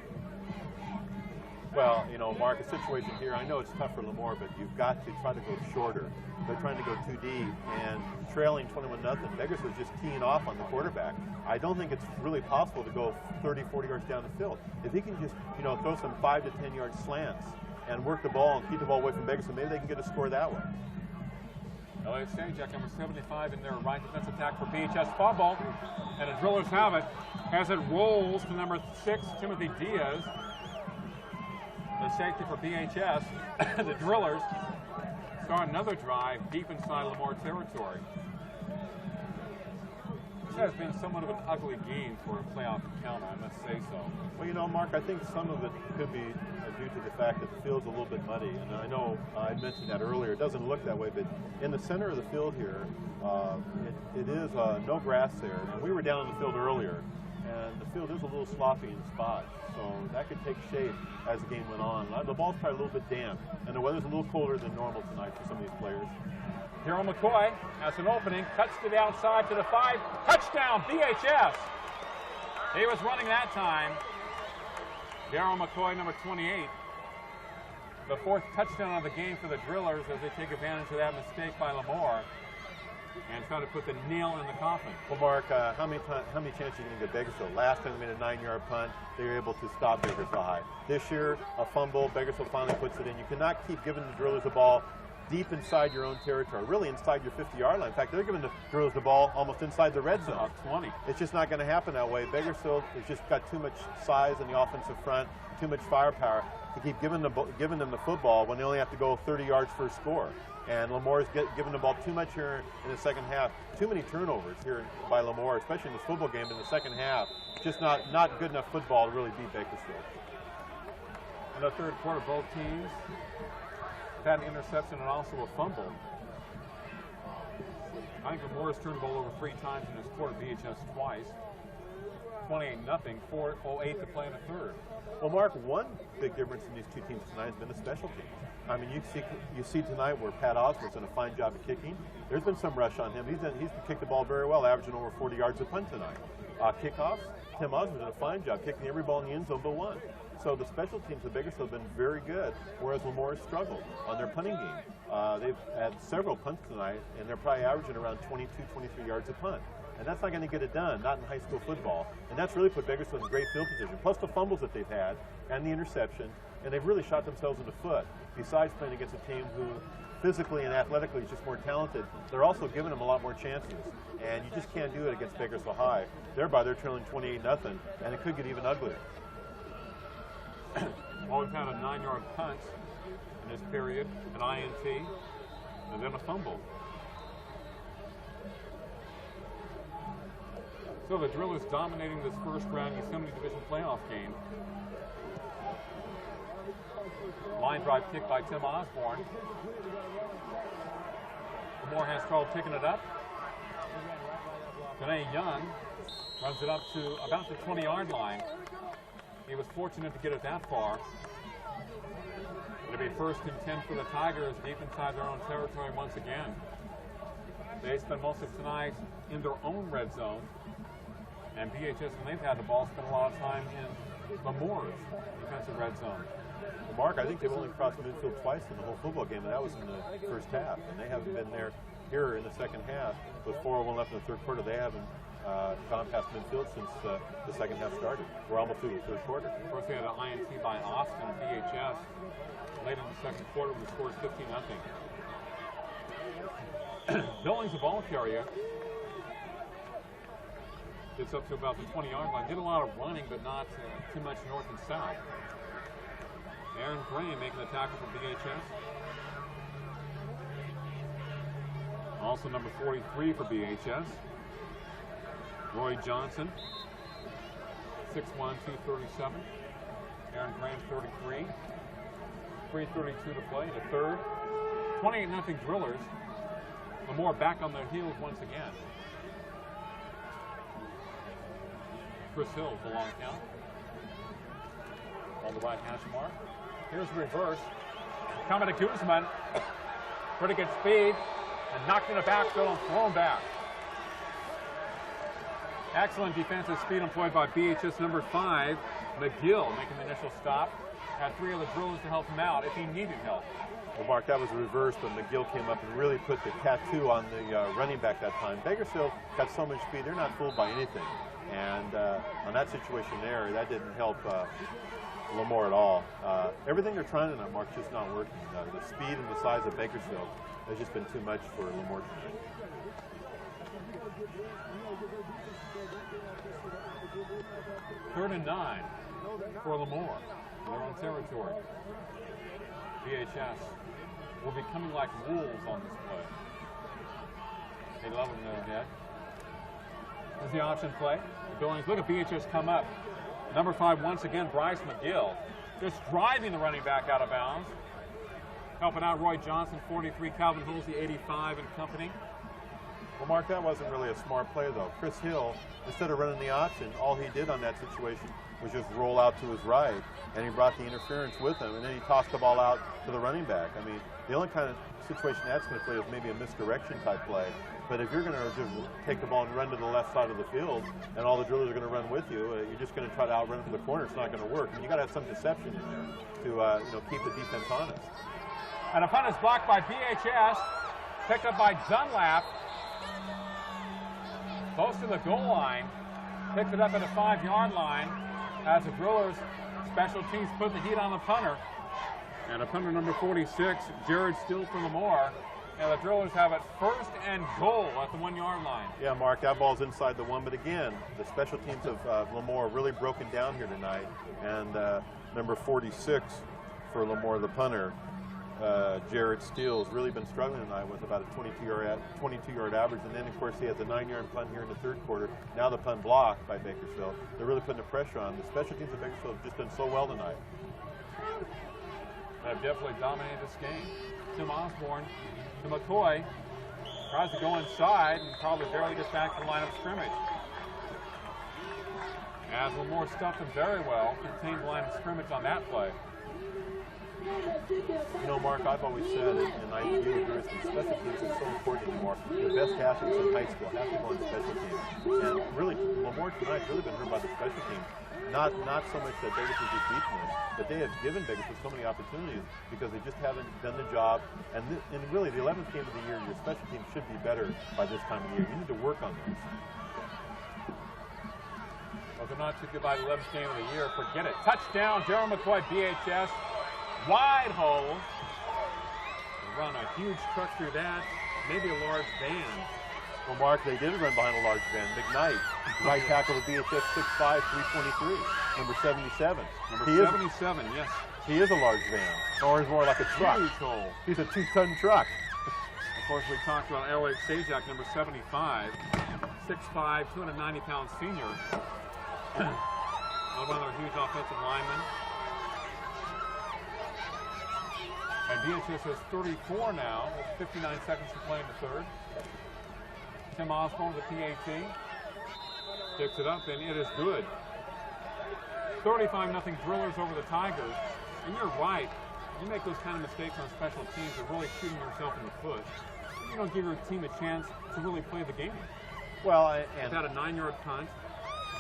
Well, you know, Mark, a situation here, I know it's tough for Lemoore, but you've got to try to go shorter. They're trying to go too deep, and trailing 21-0. Bakersfield's just teeing off on the quarterback. I don't think it's really possible to go 30, 40 yards down the field. If he can just, you know, throw some 5 to 10 yard slants and work the ball and keep the ball away from Bakersfield, maybe they can get a score that way. Elliott Sajak, number 75, in their right defense attack for BHS. Fumble, and the Drillers have it as it rolls to number 6, Timothy Diaz. The safety for BHS. The Drillers start another drive deep inside Lemoore territory. This has been somewhat of an ugly game for a playoff encounter, I must say so. Well, you know, Mark, I think some of it could be due to the fact that the field's a little bit muddy. And I know I mentioned that earlier. It doesn't look that way, but in the center of the field here, it is no grass there. And we were down in the field earlier, and the field is a little sloppy in spots. So that could take shape as the game went on. The ball's probably a little bit damp, and the weather's a little colder than normal tonight for some of these players. Daryl McCoy has an opening, cuts to the outside to the 5. Touchdown, BHS. He was running that time. Daryl McCoy, number 28. The 4th touchdown of the game for the Drillers as they take advantage of that mistake by Lemoore and try to put the nail in the coffin. Well, Mark, how many chances are you going to get Bakersfield? Last time they made a 9-yard punt, they were able to stop Bakersfield high. This year, a fumble, Bakersfield finally puts it in. You cannot keep giving the Drillers the ball deep inside your own territory, really inside your 50-yard line. In fact, they're giving the Drillers the ball almost inside the red zone. About 20. It's just not going to happen that way. Bakersfield has just got too much size in the offensive front, too much firepower to keep giving them the football when they only have to go 30 yards for a score. And Lemoore's giving the ball too much here in the second half. Too many turnovers here by Lemoore, especially in this football game in the second half. Just not good enough football to really beat Bakersfield. In the third quarter, both teams had an interception and also a fumble. I think Lemoore's turned the ball over 3 times in this quarter, BHS twice. 28-0, 4:08 to play in the third. Well, Mark, one big difference in these two teams tonight has been the special teams. I mean, you see tonight where Pat Osborne's done a fine job of kicking. There's been some rush on him. He's kicked the ball very well, averaging over 40 yards a punt tonight. Kickoffs, Tim Osborne did a fine job kicking every ball in the end zone but one. So the special teams of Bakersfield have been very good, whereas Lemoore struggled on their punting game. They've had several punts tonight, and they're probably averaging around 22, 23 yards a punt. And that's not going to get it done, not in high school football. And that's really put Bakersfield in great field position, plus the fumbles that they've had and the interception. And they've really shot themselves in the foot. Besides playing against a team who physically and athletically is just more talented, they're also giving them a lot more chances. And you just can't do it against Bakersfield High. Thereby, they're trailing 28-0, and it could get even uglier. Well, we've had a 9-yard punt in this period, an INT, and then a fumble. So the Drillers dominating this first round Yosemite Division playoff game. Line drive kick by Tim Osborne. Lemoore has trouble picking it up. Danae Young runs it up to about the 20-yard line. He was fortunate to get it that far. It'll be 1st and 10 for the Tigers deep inside their own territory once again. They spend most of tonight in their own red zone. And BHS, when they've had the ball, spent a lot of time in Lemoore's defensive red zone. Well, Mark, I think they've only crossed midfield twice in the whole football game, and that was in the first half. And they haven't been there here in the second half. With 4:01 left in the third quarter, they haven't gone past midfield since the second half started. We're almost through the third quarter. Of course, we had an INT by Austin, BHS. Late in the second quarter, we scored 15-0. Billings, the ball carrier, gets up to about the 20-yard line. Did a lot of running, but not too much north and south. Aaron Gray making the tackle for BHS. Also number 43 for BHS. Roy Johnson, 6'1", 237. Aaron Graham, 33. 3:32 to play, the third. 28-0 Drillers. Lemoore back on their heels once again. Chris Hill, the long count. On the right hash mark. Here's the reverse. Coming to Guzman. Pretty good speed. And knocked in the backfield and thrown back. Excellent defensive speed employed by BHS number 5, McGill, making the initial stop. Had 3 of the Drillers to help him out if he needed help. Well, Mark, that was a reverse, but McGill came up and really put the tattoo on the running back that time. Bakersfield got so much speed, they're not fooled by anything. And on that situation there, that didn't help Lemoore at all. Everything they're trying tonight, Mark, just not working. The speed and the size of Bakersfield has just been too much for Lemoore tonight. Third and 9 for Lemoore. Their own territory. BHS will be coming like wolves on this play. They love them though, Dad. There's the option play. Billings, look at BHS come up. Number 5 once again, Bryce McGill. Just driving the running back out of bounds. Helping out Roy Johnson, 43, Calvin Hulsey, 85 and company. Well, Mark, that wasn't really a smart play, though. Chris Hill, instead of running the option, all he did on that situation was just roll out to his right, and he brought the interference with him, and then he tossed the ball out to the running back. I mean, the only kind of situation that's going to play is maybe a misdirection type play. But if you're going to just take the ball and run to the left side of the field, and all the Drillers are going to run with you, you're just going to try to outrun it to the corner. It's not going to work. I mean, you got to have some deception in there to keep the defense honest. And a punt is blocked by BHS, picked up by Dunlap. Close to the goal line, picked it up at the 5-yard line as the Drillers special teams put the heat on the punter. And a punter number 46, Jared Steele for Lemoore. And the Drillers have it first and goal at the 1-yard line. Yeah, Mark, that ball's inside the 1, but again, the special teams of Lemoore really broken down here tonight. And number 46 for Lemoore, the punter, Jared Steele's really been struggling tonight with about a 22-yard average, and then of course he has a 9-yard punt here in the third quarter. Now the punt blocked by Bakersfield. They're really putting the pressure on. The special teams of Bakersfield have just done so well tonight. They've definitely dominated this game. Tim Osborne to McCoy, tries to go inside and probably barely gets back to the line of scrimmage. As Lemoore stuffed him very well, contained the line of scrimmage on that play. You know, Mark, I've always said, and I agree with you, special teams is so important anymore. The best athletes in high school have to go on special teams. And really, Lemoore tonight's really been hurt by the special teams. Not so much that Bakersfield just beat them, but they have given Bakersfield so many opportunities because they just haven't done the job. And really, the 11th game of the year, your special teams should be better by this time of the year. You need to work on this. Well, they're not too good by the 11th game of the year. Forget it. Touchdown, Gerald McCoy, BHS. Wide hole. Run a huge truck through that. Maybe a large van. Well, Mark, they did run behind a large van. McKnight, right tackle of BHS, 6'5", 323. Number 77. Number 77, yes. He is a large van. Or he's more like a truck. Huge hole. He's a 2-ton truck. Of course, we talked about Elliot Sajak, number 75. 6'5", 290-pound senior. Another huge offensive lineman. And BHS has 34 now, with 59 seconds to play in the third. Tim Osborne, the PAT, picks it up, and it is good. 35-0 Drillers over the Tigers. And you're right, you make those kind of mistakes on special teams, you're really shooting yourself in the foot. you don't give your team a chance to really play the game. Well, We've had a 9-yard punt.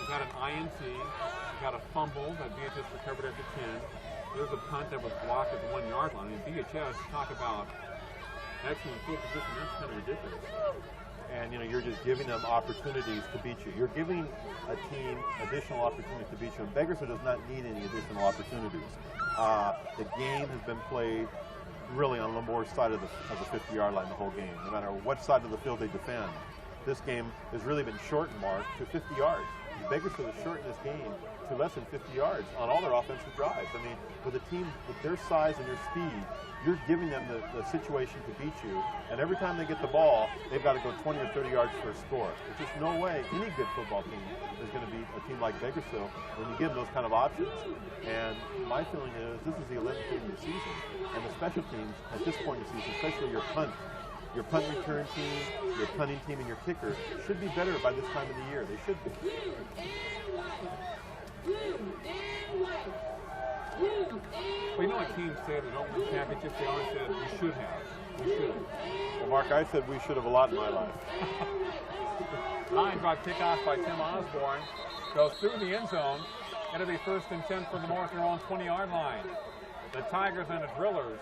We've had an INT. We've got a fumble that VHS recovered at the 10. There's a punt that was blocked at the 1-yard line. I mean, VHS, talk about excellent field position. That's kind of ridiculous. And, you know, you're just giving them opportunities to beat you. You're giving a team additional opportunities to beat you. And Bakersfield does not need any additional opportunities. The game has been played really on Lemoore's side of the 50-yard line the whole game, no matter what side of the field they defend. This game has really been shortened, Mark, to 50 yards. Bakersfield has shortened this game to less than 50 yards on all their offensive drives. I mean, with a team with their size and their speed, you're giving them the situation to beat you, and every time they get the ball, they've got to go 20 or 30 yards for a score. There's just no way any good football team is going to beat a team like Bakersfield when you give them those kind of options. And my feeling is this is the 11th game of the season, and the special teams at this point in the season, especially your punt return team, your punting team, and your kicker should be better by this time of the year. They should be. Well, you know what teams say that don't win championships? They always said, we should have. We should have. Well, Mark, I said we should have a lot in my life. Line drive kickoff by Tim Osborne. Goes through the end zone. It'll be 1st and 10 for the North, their own 20-yard line. The Tigers and the Drillers.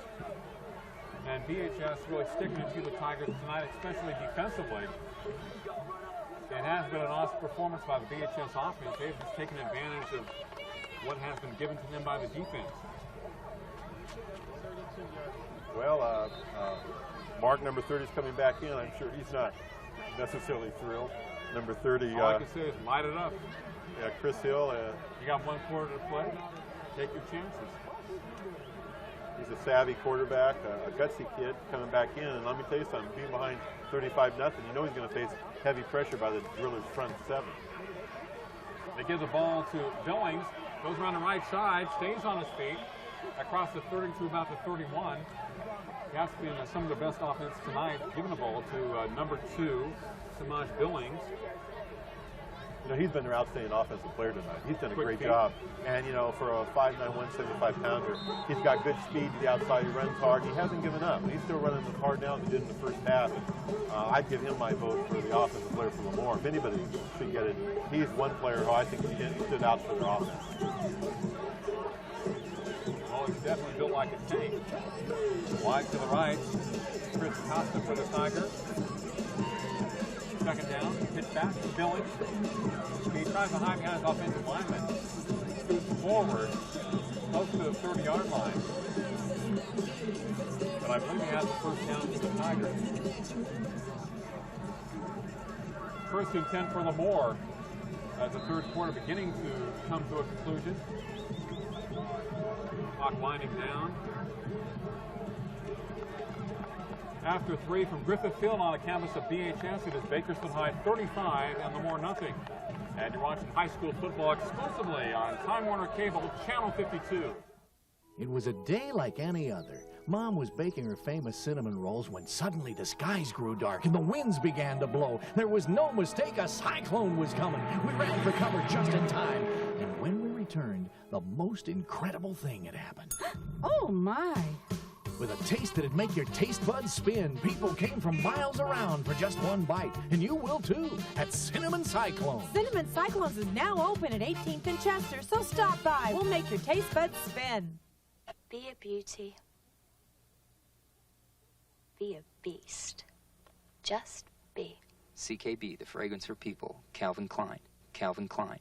And VHS really sticking it to the Tigers tonight, especially defensively. It has been an awesome performance by the VHS offense. They've just taken advantage of what has been given to them by the defense. Well, Mark, number 30 is coming back in. I'm sure he's not necessarily thrilled. Number 30. All I can say is light it up. Yeah, Chris Hill. You got 1 quarter to play. Take your chances. He's a savvy quarterback, a gutsy kid coming back in. And let me tell you something, being behind 35-0, you know he's going to face heavy pressure by the Drillers' front 7. They give the ball to Billings. Goes around the right side, stays on his feet, across the 30 to about the 31. That's been some of the best offense tonight, giving the ball to number 2, Samaj Billings. You know, he's been their outstanding offensive player tonight. He's done a great job. And, you know, for a 5'9", 175-pounder, he's got good speed to the outside. He runs hard. He hasn't given up. He's still running as hard now as he did in the first half. I'd give him my vote for the offensive player for Lemoore. If anybody should get it, he's one player who I think stood out for their offense. Well, he's definitely built like a tank. Wide to the right. Chris Costa for the Tigers. 2nd down, pitch back to Billings. He tries to hide behind his offensive lineman. Scoots forward, close to the 30-yard line. But I believe he has the 1st down for the Tigers. 1st and 10 for Lemoore as the 3rd quarter beginning to come to a conclusion. Clock winding down. After 3 from Griffith Field on the canvas of BHS, it is Bakersfield High 35 and Lemoore nothing. And you're watching high school football exclusively on Time Warner Cable, Channel 52. It was a day like any other. Mom was baking her famous cinnamon rolls when suddenly the skies grew dark and the winds began to blow. There was no mistake, a cyclone was coming. We ran for cover just in time. And when we returned, the most incredible thing had happened. Oh, my. With a taste that'd make your taste buds spin, people came from miles around for just one bite. And you will too, at Cinnamon Cyclone. Cinnamon Cyclones is now open at 18th and Chester, so stop by. We'll make your taste buds spin. Be a beauty. Be a beast. Just be. CKB, the fragrance for people. Calvin Klein. Calvin Klein.